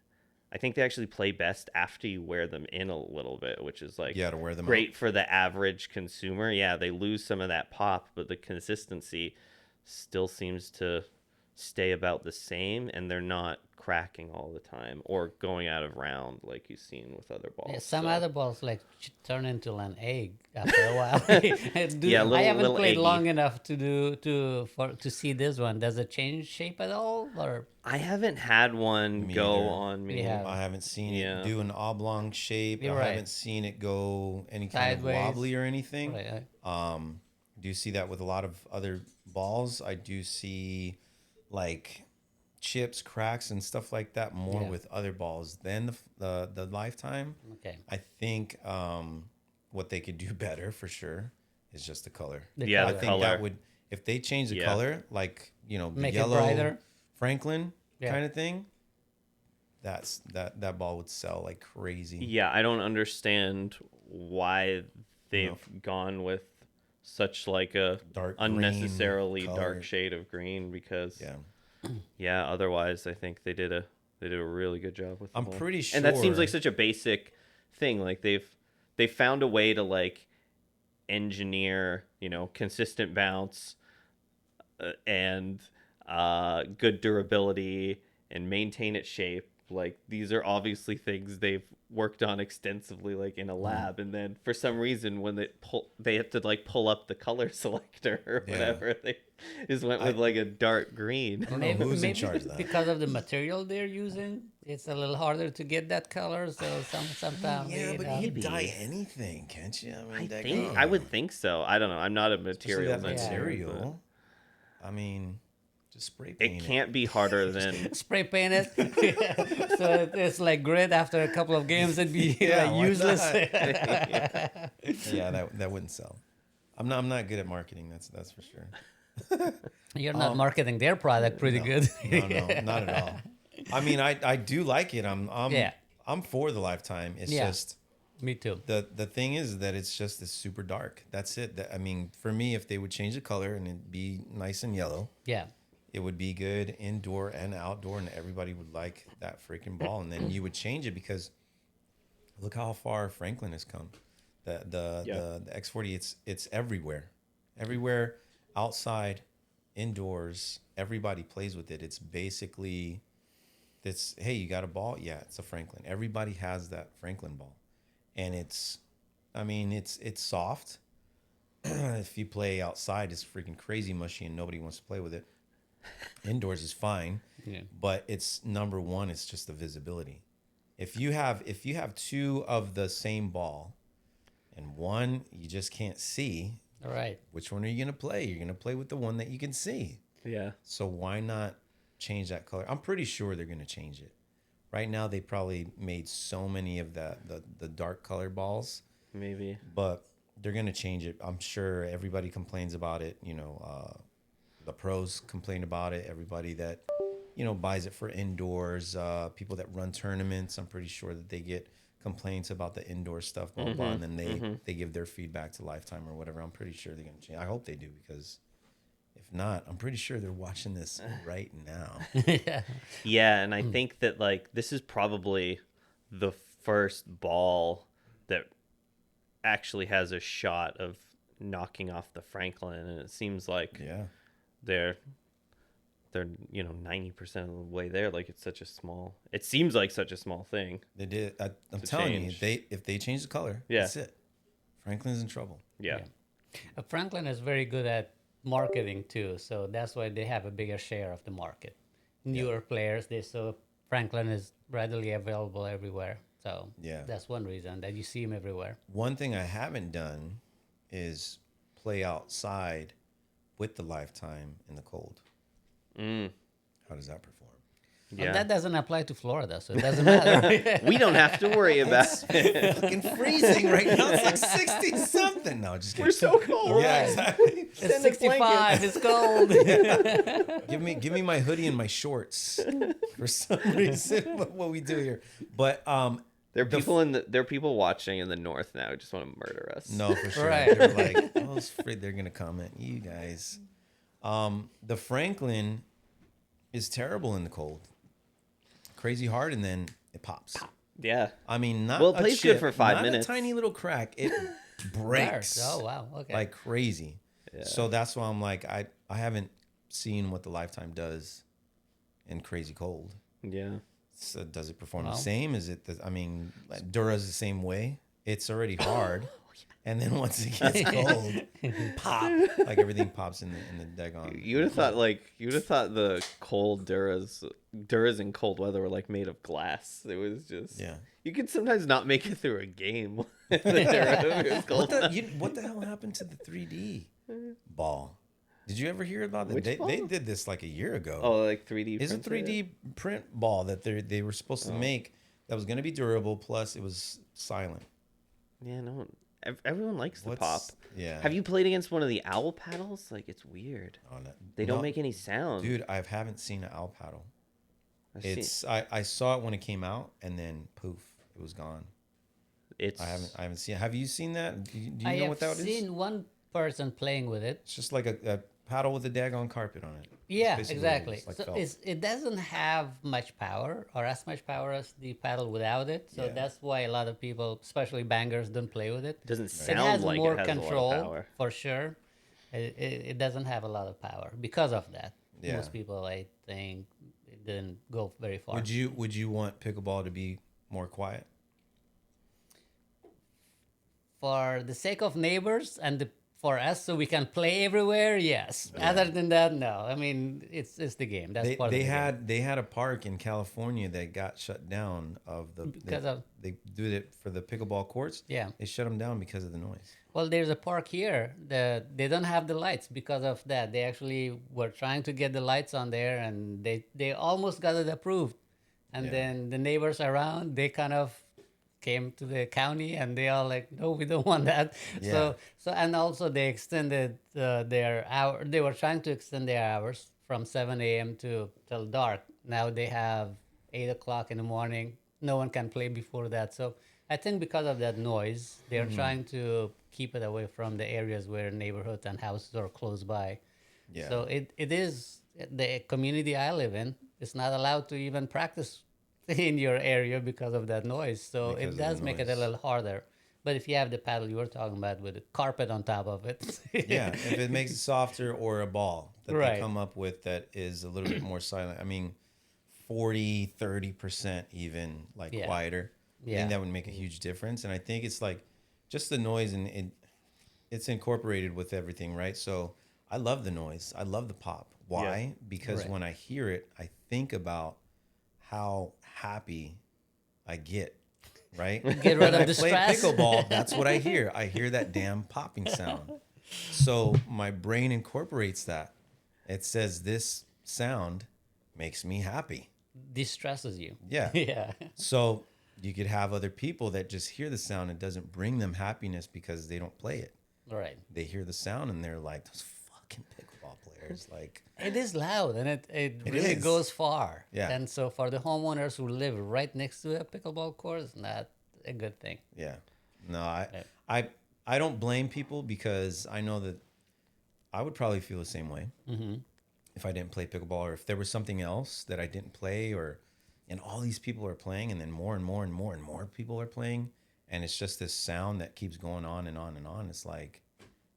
I think they actually play best after you wear them in a little bit, which is like Yeah, to wear them great out. for the average consumer. Yeah, they lose some of that pop, but the consistency still seems to stay about the same, and they're not cracking all the time or going out of round like you've seen with other balls. Yeah, some So, other balls like turn into an egg after a while. Yeah, I haven't little played eggy. long enough to see this one. Does it change shape at all, or I haven't had one Me go either. on me. Yeah. I haven't seen Yeah. it do an oblong shape. You're I right. haven't seen it go any kind Sideways. of wobbly or anything. Right, Do you see that with a lot of other balls? I do see like chips, cracks, and stuff like that more Yeah. with other balls than the Lifetime. okay. I think what they could do better for sure is just the color. The Yeah, I the think color. that would, if they change the Yeah. color, like the Make it yellow brighter. Franklin Yeah. kind of thing, that ball would sell like crazy. Yeah, I don't understand why they've gone with such like a Dark green unnecessarily color. dark shade of green because Yeah. otherwise I think they did a really good job with the I'm ball. pretty And that seems sure- like such a basic thing. Like they found a way to like engineer, consistent bounce and good durability and maintain its shape. Like these are obviously things they've worked on extensively, like in a lab. And then for some reason, when they have to like pull up the color selector or Yeah. whatever, they just went with like a dark green. I don't know who's in charge of that. Because of the material they're using, it's a little harder to get that color. So sometimes Yeah, but you can dye anything, can't you? I would think so. I don't know. I'm not a Especially materials that engineer. material. I mean, just spray It paint can't be harder than spray paint it, so it's like grit. After a couple of games, it'd be Yeah, like why useless. Yeah, that wouldn't sell. I'm not good at marketing. That's for sure. You're not marketing their product pretty good. No, not at all. I mean, I do like it. Yeah. I'm for the Lifetime. It's Yeah. just Me too. the thing is that it's super dark. That's it. I mean, for me, if they would change the color and it'd be nice and yellow, Yeah. it would be good indoor and outdoor, and everybody would like that freaking ball. And then you would change it because look how far Franklin has come. The X40, it's everywhere, outside, indoors. Everybody plays with it. It's basically, hey, you got a ball? Yeah, it's a Franklin. Everybody has that Franklin ball, and it's soft. If you play outside, it's freaking crazy mushy, and nobody wants to play with it. Indoors is fine, Yeah. but it's number one. It's just the visibility. If you have two of the same ball, and one you just can't see, All right. which one are you gonna play? You're gonna play with the one that you can see. yeah. So why not change that color? I'm pretty sure they're gonna change it. Right now, they probably made so many of the dark color balls, Maybe. but they're gonna change it. I'm sure everybody complains about it. The pros complain about it. Everybody that buys it for indoors, people that run tournaments, I'm pretty sure that they get complaints about the indoor stuff, blah, blah, blah, and then they give their feedback to Lifetime or whatever. I'm pretty sure they're gonna change. I hope they do, because if not, I'm pretty sure they're watching this right now. Yeah. Yeah, and I think that like this is probably the first ball that actually has a shot of knocking off the Franklin, and it seems like Yeah. they're 90% of the way there. Like it seems like such a small thing. They did. I'm To telling change. you, if they change the color, Yeah. that's it. Franklin's in trouble. Yeah. Franklin is very good at marketing too, so that's why they have a bigger share of the market. Newer players, so Franklin is readily available everywhere. So Yeah. that's one reason that you see him everywhere. One thing I haven't done is play outside with the Lifetime in the cold. How does that perform? Yeah. That doesn't apply to Florida, so it doesn't matter. We don't have to worry about It's fucking freezing right now. It's like 60 something. No, just kidding. We're so cold. Yeah, exactly. It's 65. It's cold. Give me my hoodie and my shorts for some reason. What we do here, but There are people watching in the north now who just want to murder us. No, for sure. Right. They're like, I was afraid they're gonna comment. You guys. The Franklin is terrible in the cold. Crazy hard, and then it pops. Yeah. I mean, not Well, it a plays chip, good for 5 not minutes. a tiny little crack. It breaks. Oh wow. Okay. Like crazy. Yeah. So that's why I'm like, I haven't seen what the Lifetime does in crazy cold. Yeah. So does it perform Well. the same? Is it? I mean, like, Dura's the same way. It's already hard, and then once it gets cold, pop! Like everything pops in the daggone. You would have thought the cold Duras in cold weather were like made of glass. It was just Yeah. You could sometimes not make it through a game. The Dura, it was cold. What the hell happened to the 3D ball? Did you ever hear about that? Which They ball? did this like a year ago. Oh, like 3D. It's a printed? 3D print ball that they were supposed to make that was going to be durable. Plus, it was silent. Yeah, no. Everyone likes the pop. Yeah. Have you played against one of the owl paddles? Like it's weird. Oh, no. They don't No, make any sound. Dude, I haven't seen an owl paddle. I've seen- I saw it when it came out, and then poof, it was gone. It's I haven't seen. Have you seen that? Do you I know have what that is? seen one person playing with it. It's just like a paddle with a daggone carpet on it. That's Yeah, basically exactly. what it is, like So felt. it doesn't have much power or as much power as the paddle without it. So Yeah. that's why a lot of people, especially bangers, don't play with it. It doesn't It sound has like more it has control a lot of power. for sure. It doesn't have a lot of power because of that. Yeah. Most people, I think, it didn't go very far. Would you want pickleball to be more quiet? For the sake of neighbors and for us, so we can play everywhere, yes. Other than that, no. I mean, it's the game. That's part of the game. They had a park in California that got shut down they did it for the pickleball courts. Yeah. They shut them down because of the noise. Well, there's a park here that they don't have the lights because of that. They actually were trying to get the lights on there, and they almost got it approved. And Yeah. then the neighbors around, they kind of came to the county, and they all like, no, we don't want that. Yeah. So and also they extended their hour. They were trying to extend their hours from 7 a.m. to till dark. Now they have 8 o'clock in the morning. No one can play before that. So I think because of that noise, they're trying to keep it away from the areas where neighborhoods and houses are close by. Yeah. So it is the community I live in. It's not allowed to even practice in your area because of that noise. So Because of it the does make it a noise. little harder. But if you have the paddle you were talking about with a carpet on top of it, Yeah, if it makes it softer or a ball that Right. they come up with that is a little bit more silent. I mean, 30% even like Yeah. quieter. I Yeah. think that would make a huge difference. And I think it's like just the noise and it's incorporated with everything, right? So I love the noise. I love the pop. Why? Because Right. when I hear it, I think about how happy I get, right? Get rid When of I the play stress. pickleball, that's what I hear. I hear that damn popping sound. So my brain incorporates that. It says this sound makes me happy. distresses you. Yeah. Yeah. So you could have other people that just hear the sound. It doesn't bring them happiness because they don't play it. Right. They hear the sound and they're like, those fucking pickleball players. Like, It is loud and it It really is. goes far. Yeah. And so for the homeowners who live right next to a pickleball court, it's not a good thing. yeah. No, I don't blame people because I know that I would probably feel the same way if I didn't play pickleball or if there was something else that I didn't play and all these people are playing and then more and more and more and more people are playing and it's just this sound that keeps going on and on and on. It's like,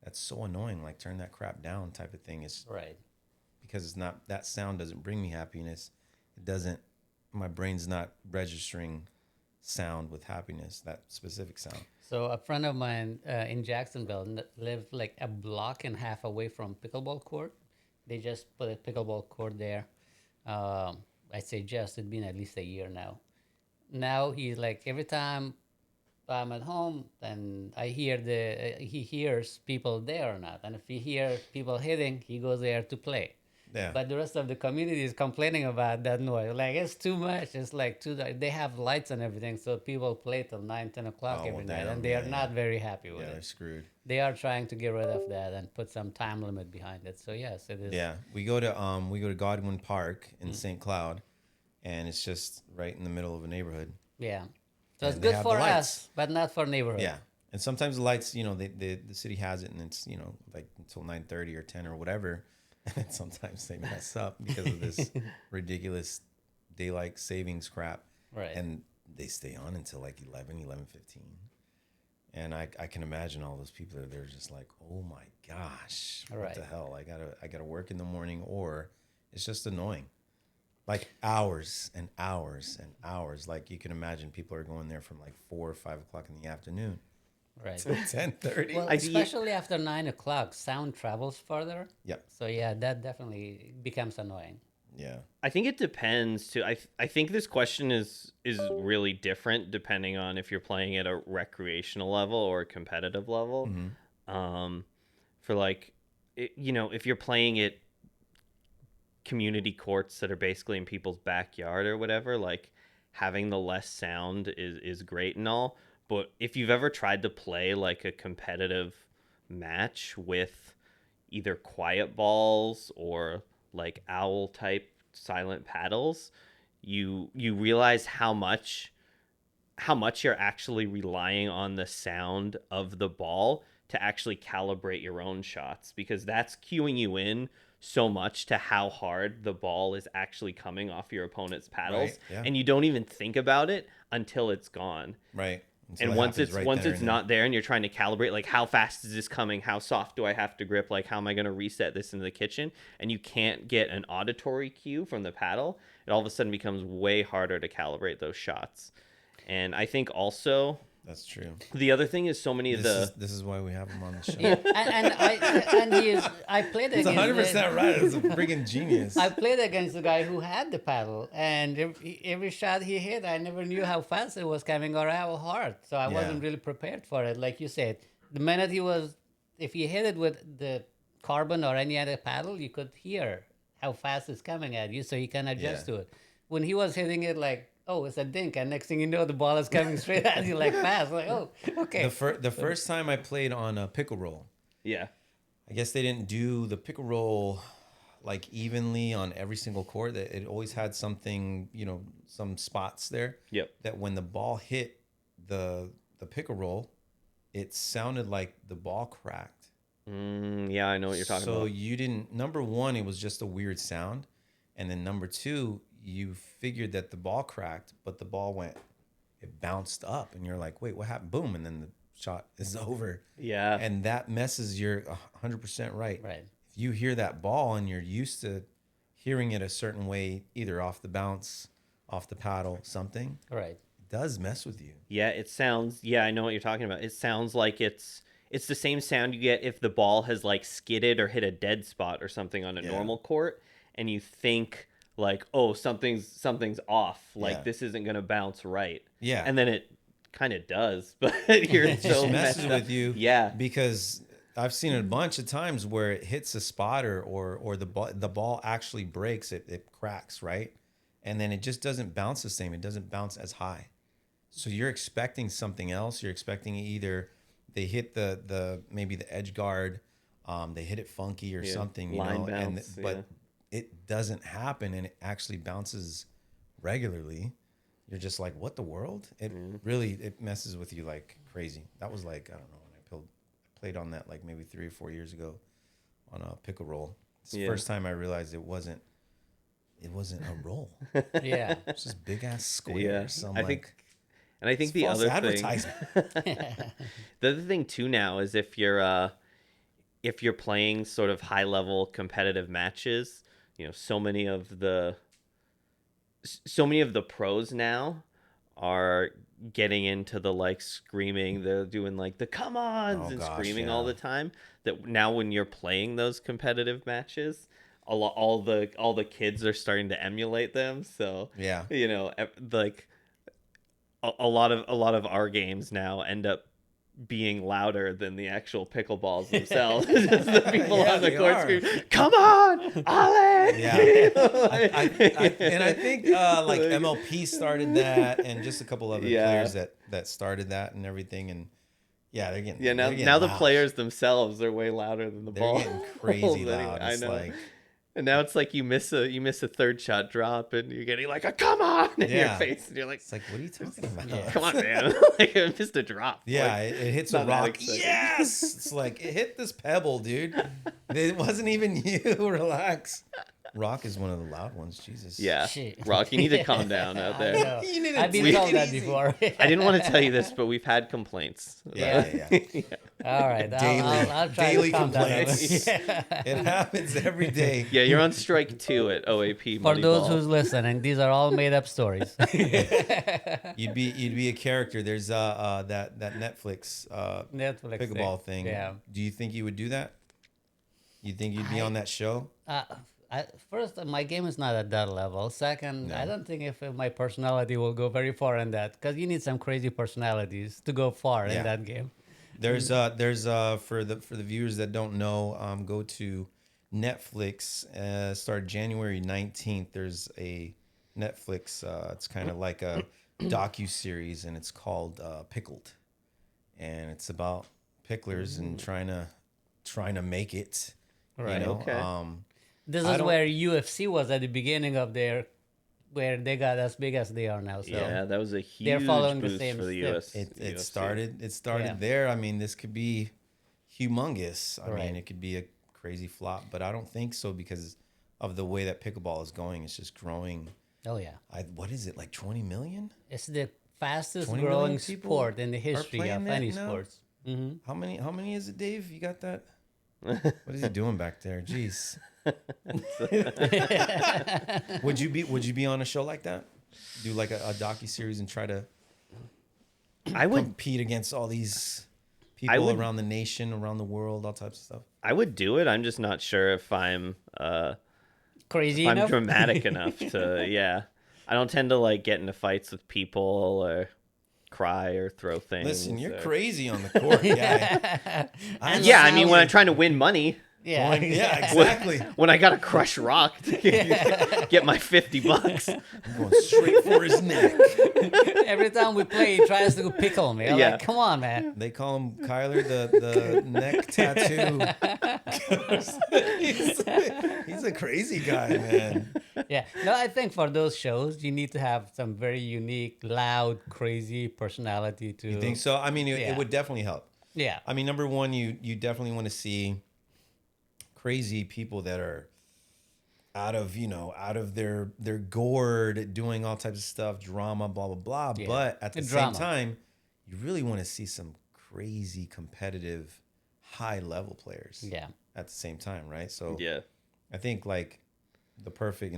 that's so annoying. Like turn that crap down type of thing is Right. because it's not, that sound doesn't bring me happiness. It doesn't, my brain's not registering sound with happiness, that specific sound. So a friend of mine in Jacksonville lived like a block and a half away from pickleball court. They just put a pickleball court there. I'd say just, it's been at least a year now. Now he's like, every time I'm at home and I hear he hears people there or not. And if he hears people hitting, he goes there to play. Yeah. But the rest of the community is complaining about that noise. Like, it's too much. It's like they have lights and everything, so people play till 9, 10 o'clock Oh, every well, night, damn, and they are yeah, not very happy with Yeah, they're it. screwed. They are trying to get rid of that and put some time limit behind it. So yes, it is. Yeah, we go to Godwin Park in St. Cloud, and it's just right in the middle of a neighborhood. Yeah. So it's And they good have for the lights. us, but not for neighborhood. Yeah. And sometimes the lights, the city has it and it's, like until 9:30 or 10 or whatever. And sometimes they mess up because of this ridiculous daylight savings crap. Right. And they stay on until like 11:15. And I can imagine all those people they're just like, oh my gosh, what Right. the hell? I gotta work in the morning, or it's just annoying. Like hours and hours and hours. Like you can imagine people are going there from like 4 or 5 o'clock in the afternoon Right. till 10:30. Well, especially after 9 o'clock, sound travels further. Yep. So yeah, that definitely becomes annoying. Yeah. I think it depends too. I think this question is really different depending on if you're playing at a recreational level or a competitive level. For like, if you're playing at community courts that are basically in people's backyard or whatever, like having the less sound is great and all. But if you've ever tried to play like a competitive match with either quiet balls or like owl type silent paddles, you realize how much you're actually relying on the sound of the ball to actually calibrate your own shots, because that's cueing you in so much to how hard the ball is actually coming off your opponent's paddles. Right, yeah. And you don't even think about it until it's gone. Right. And once it's not there and you're trying to calibrate, like how fast is this coming? How soft do I have to grip? Like how am I going to reset this into the kitchen? And you can't get an auditory cue from the paddle. It all of a sudden becomes way harder to calibrate those shots. And I think also That's true. the other thing is so many of This is why we have him on the show. Yeah, I played It's against 100% right. It's a freaking genius. I played against the guy who had the paddle, and every shot he hit, I never knew how fast it was coming or how hard. So I wasn't really prepared for it. Like you said, the minute if you hit it with the carbon or any other paddle, you could hear how fast it's coming at you, so you can adjust to it. When he was hitting it, like, oh, it's a dink, and next thing you know, the ball is coming straight at you like fast. Like, oh, okay. The first time I played on a pickle roll, Yeah. I guess they didn't do the pickle roll like evenly on every single court. That it always had something, some spots there. Yep. That when the ball hit the pickle roll, it sounded like the ball cracked. Yeah, I know what you're talking about. So you didn't. Number one, it was just a weird sound, and then number two, you figured that the ball cracked, but the ball it bounced up, and you're like, wait, what happened? Boom, and then the shot is over. Yeah. And that messes. You're 100% right. Right. If you hear that ball and you're used to hearing it a certain way, either off the bounce, off the paddle, something, Right. it does mess with you. Yeah, it sounds. Yeah, I know what you're talking about. It sounds like it's the same sound you get if the ball has like skidded or hit a dead spot or something on a normal court, and you think like, oh, something's off. Like this isn't gonna bounce right. Yeah. And then it kind of does, but you're It so just messed messes up. with you. Yeah. Because I've seen it a bunch of times where it hits a spot or the ball actually breaks. It cracks, right? And then it just doesn't bounce the same. It doesn't bounce as high. So you're expecting something else. You're expecting either they hit the maybe the edge guard, they hit it funky or something, line bounce, but it doesn't happen, and it actually bounces regularly. You're just like, what the world? It really it messes with you like crazy. That was like, I don't know, when I played on that like maybe 3 or 4 years ago on a pickle roll. It's the first time I realized it wasn't a roll. Yeah. It's just big ass square. Yeah. I think the false other thing, advertisement. the other thing too now is if you're playing sort of high level competitive matches, so many of the pros now are getting into the like screaming. They're doing like the come ons and screaming all the time. That now when you're playing those competitive matches, all the kids are starting to emulate them. So Yeah. like a lot of our games now end up being louder than the actual pickleballs themselves. Just the people on the court scream, "Come on, Ale!" Yeah, I think like MLP started that, and just a couple other players that started that and everything, and they're getting now loud. the players themselves are way louder than the ball. They're getting crazy loud. I It's know. like And now it's like you miss a third shot drop, and you're getting like a come on in your Yeah. face, and you're like, It's like, what are you talking about? Yeah. come on, man, like I missed a drop. Yeah, Like, it hits not a that rock. exciting. Yes! It's like, it hit this pebble, dude. It wasn't even you. Relax. Rock is one of the loud ones. Jesus. Yeah, Shit. Rock, you need to calm down out I there. know. You need to I've been take told it that easy. before. I didn't want to tell you this, but we've had complaints. Yeah. All right. I'll try Daily to calm down a complaints. little. Yeah. It happens every day. Yeah, you're on strike 2 at OAP. For those Moneyball. who's listening, these are all made up stories. You'd be a character. There's that Netflix Netflix pickleball thing. Yeah. Do you think you would do that? You think you'd be on that show? First, my game is not at that level. Second, I don't think if my personality will go very far in that, because you need some crazy personalities to go far Yeah. in that game. There's for the viewers that don't know, go to Netflix. Started January 19th. There's a Netflix. It's kind of like a docu-series, and it's called Pickled, and it's about picklers and trying to make it. Right. You know? Okay. This I is don't- where UFC was at the beginning of where they got as big as they are now. So Yeah, that was a They're huge following the boost same for the step. US. It UFC. started Yeah. there. I mean, this could be humongous. I Right. mean, it could be a crazy flop, but I don't think so because of the way that pickleball is going. It's just growing. oh yeah, What is it, like 20 million? it's the fastest 20 growing million people sport in the are history playing of that any now? sports. Hmm. How many is it, Dave? You got that? What is he doing back there? Jeez. Would you be on a show like that? Do like a docu-series and try to I would compete against all these people would- around the nation, around the world, all types of stuff? do it. I'm just not sure if I'm Crazy if I'm enough. dramatic enough to. Yeah, I don't tend to like get into fights with people or cry or throw things. Listen, you're or- crazy on the court, guy. Yeah, I mean when I'm trying to win money, Yeah, Yeah, exactly. when I gotta crush Rock to get my $50. I'm going straight for his neck. Every time we play, he tries to pickle me. I'm Yeah. like, come on, man. They call him Kyler the neck tattoo. he's a crazy guy, man. Yeah. No, I think for those shows, you need to have some very unique, loud, crazy personality to. You think so? I mean, it Yeah. would definitely help. Yeah. I mean, number one, you definitely want to see crazy people that are out of their gourd, doing all types of stuff, drama, blah blah blah. Yeah. But at the Drama. same time, you really want to see some crazy competitive, high level players. Yeah. At the same time, right? So Yeah, I think like in the perfect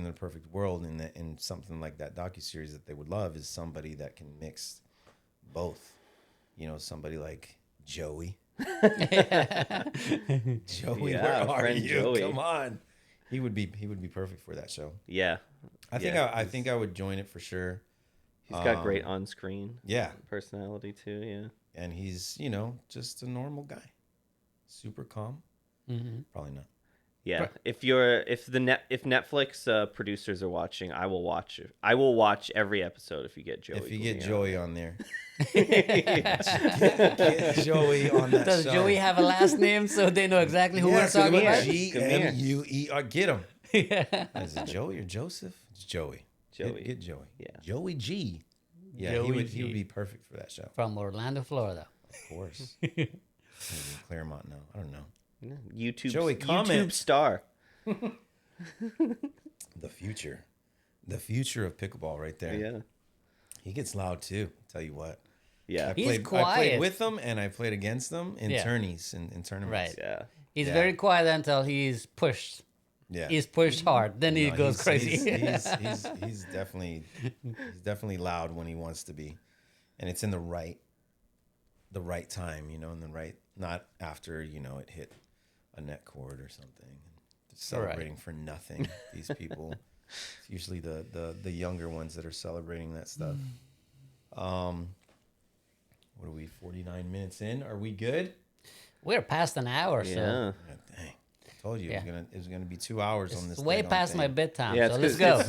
world in something like that docuseries that they would love is somebody that can mix both. You know, somebody like Joey. Joey, Yeah, where our are friend you? Joey. Come on. He would be perfect for that show. yeah. I think Yeah, I think I would join it for sure. He's got great on-screen Yeah, personality too. Yeah. and he's, just a normal guy. Super calm. Hmm. Probably not. Yeah, if Netflix producers are watching, I will watch it. I will watch every episode if you get Joey. If you get Gugino. Joey on there. Get Joey on that Does show. Joey have a last name so they know exactly who we're so talking about? G-M-U-E-R. Get him. Yeah. Is it Joey or Joseph? It's Joey. Joey. Get Joey. Yeah. Joey G. Yeah, Joey he would G. be perfect for that show. From Orlando, Florida. Of course. Maybe Claremont now. I don't know. Yeah, YouTube Joey, YouTube comment. star. The future. The future of pickleball right there. Yeah. He gets loud too. Tell you what. Yeah. He's I played quiet. with them and I played against them in Yeah. tourneys in tournaments. Right. Yeah. He's Yeah. very quiet until he's pushed. Yeah. He's pushed hard. Then he No, goes crazy. He's definitely loud when he wants to be, and it's in the right time, in the right, not after it hit a net cord or something. Just celebrating for nothing. These people, it's usually the younger ones that are celebrating that stuff. What are we? 49 minutes in? Are we good? We're past an hour, so Yeah. Yeah, dang. I told you Yeah. it was gonna be 2 hours on this. it's way daggone past my thing. bedtime. Yeah, so it's let's good.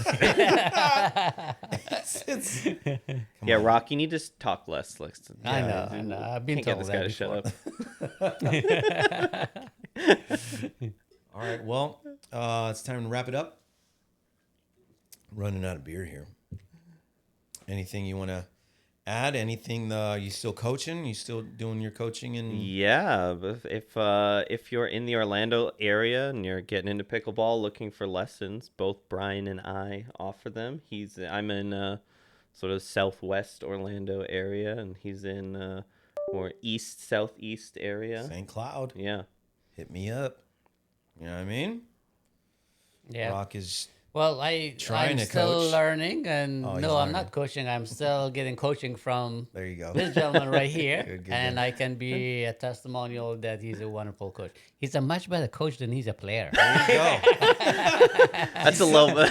go. It's Yeah, Rock, you need to talk less. Like, I know. I've been Can't get told this guy that to before. shut up. all right. Well, It's time to wrap it up. Running out of beer here. Anything you want to add? Anything you still coaching? You still doing your coaching? Yeah, if you're in the Orlando area and you're getting into pickleball, looking for lessons, both Brian and I offer them. I'm in sort of southwest Orlando area, and he's in more east southeast area. St. Cloud. Yeah. Hit me up. You know what I mean? Yeah. Rock is Well, trying I'm to still coach. learning, and Oh, he's no, I'm learning. not coaching. I'm still getting coaching from there. You go. this gentleman right here, Good, and I can be a testimonial that he's a wonderful coach. He's a much better coach than he's a player. There you go. That's a low bar.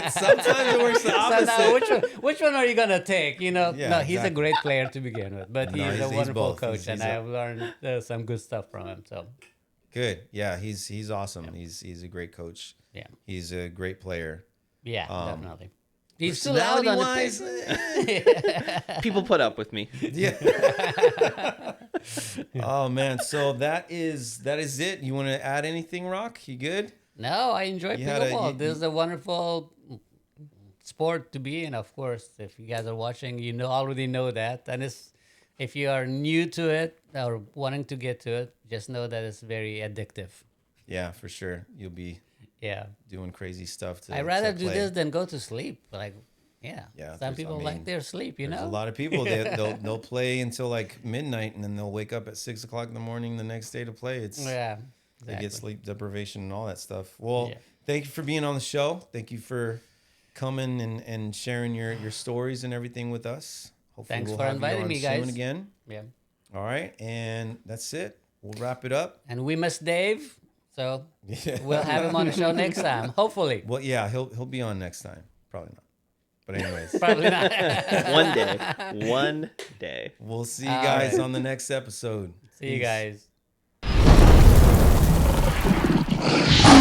Sometimes it works the So opposite. now, which one are you gonna take? You know, Yeah, no, he's a exactly. great player to begin with, but No, he's a he's wonderful both. coach, He's and I've learned some good stuff from him. So Good. Yeah, he's awesome. He's a great coach. yeah, He's a great player. yeah, definitely. He's still out on the Personality-wise, People put up with me. yeah. Oh man, so that is it. You want to add anything, Rock? You good? No, I enjoy You had a- pickleball. you- This is a wonderful sport to be in, of course. If you guys are watching, already know that. And if you are new to it or wanting to get to it, just know that it's very addictive. Yeah, for sure. You'll be Yeah. doing crazy stuff. I'd rather to do play. this than go to sleep. Like, Yeah, Some there's- people I mean, like their sleep, There's a know? lot of people they'll play until like midnight, and then they'll wake up at 6 o'clock in the morning the next day to play. It's Yeah. They Exactly. get sleep deprivation and all that stuff. Well, Yeah. thank you for being on the show. Thank you for coming and sharing your stories and everything with us. Hopefully Thanks we'll for have inviting you on me, soon guys. again. Yeah. All right, and that's it. We'll wrap it up. And we miss Dave, so Yeah. we'll have him on the show next time. Hopefully. Well, yeah, he'll be on next time. Probably not. But anyways, Probably not. One day. we'll see you All guys right. on the next episode. See you Peace. guys.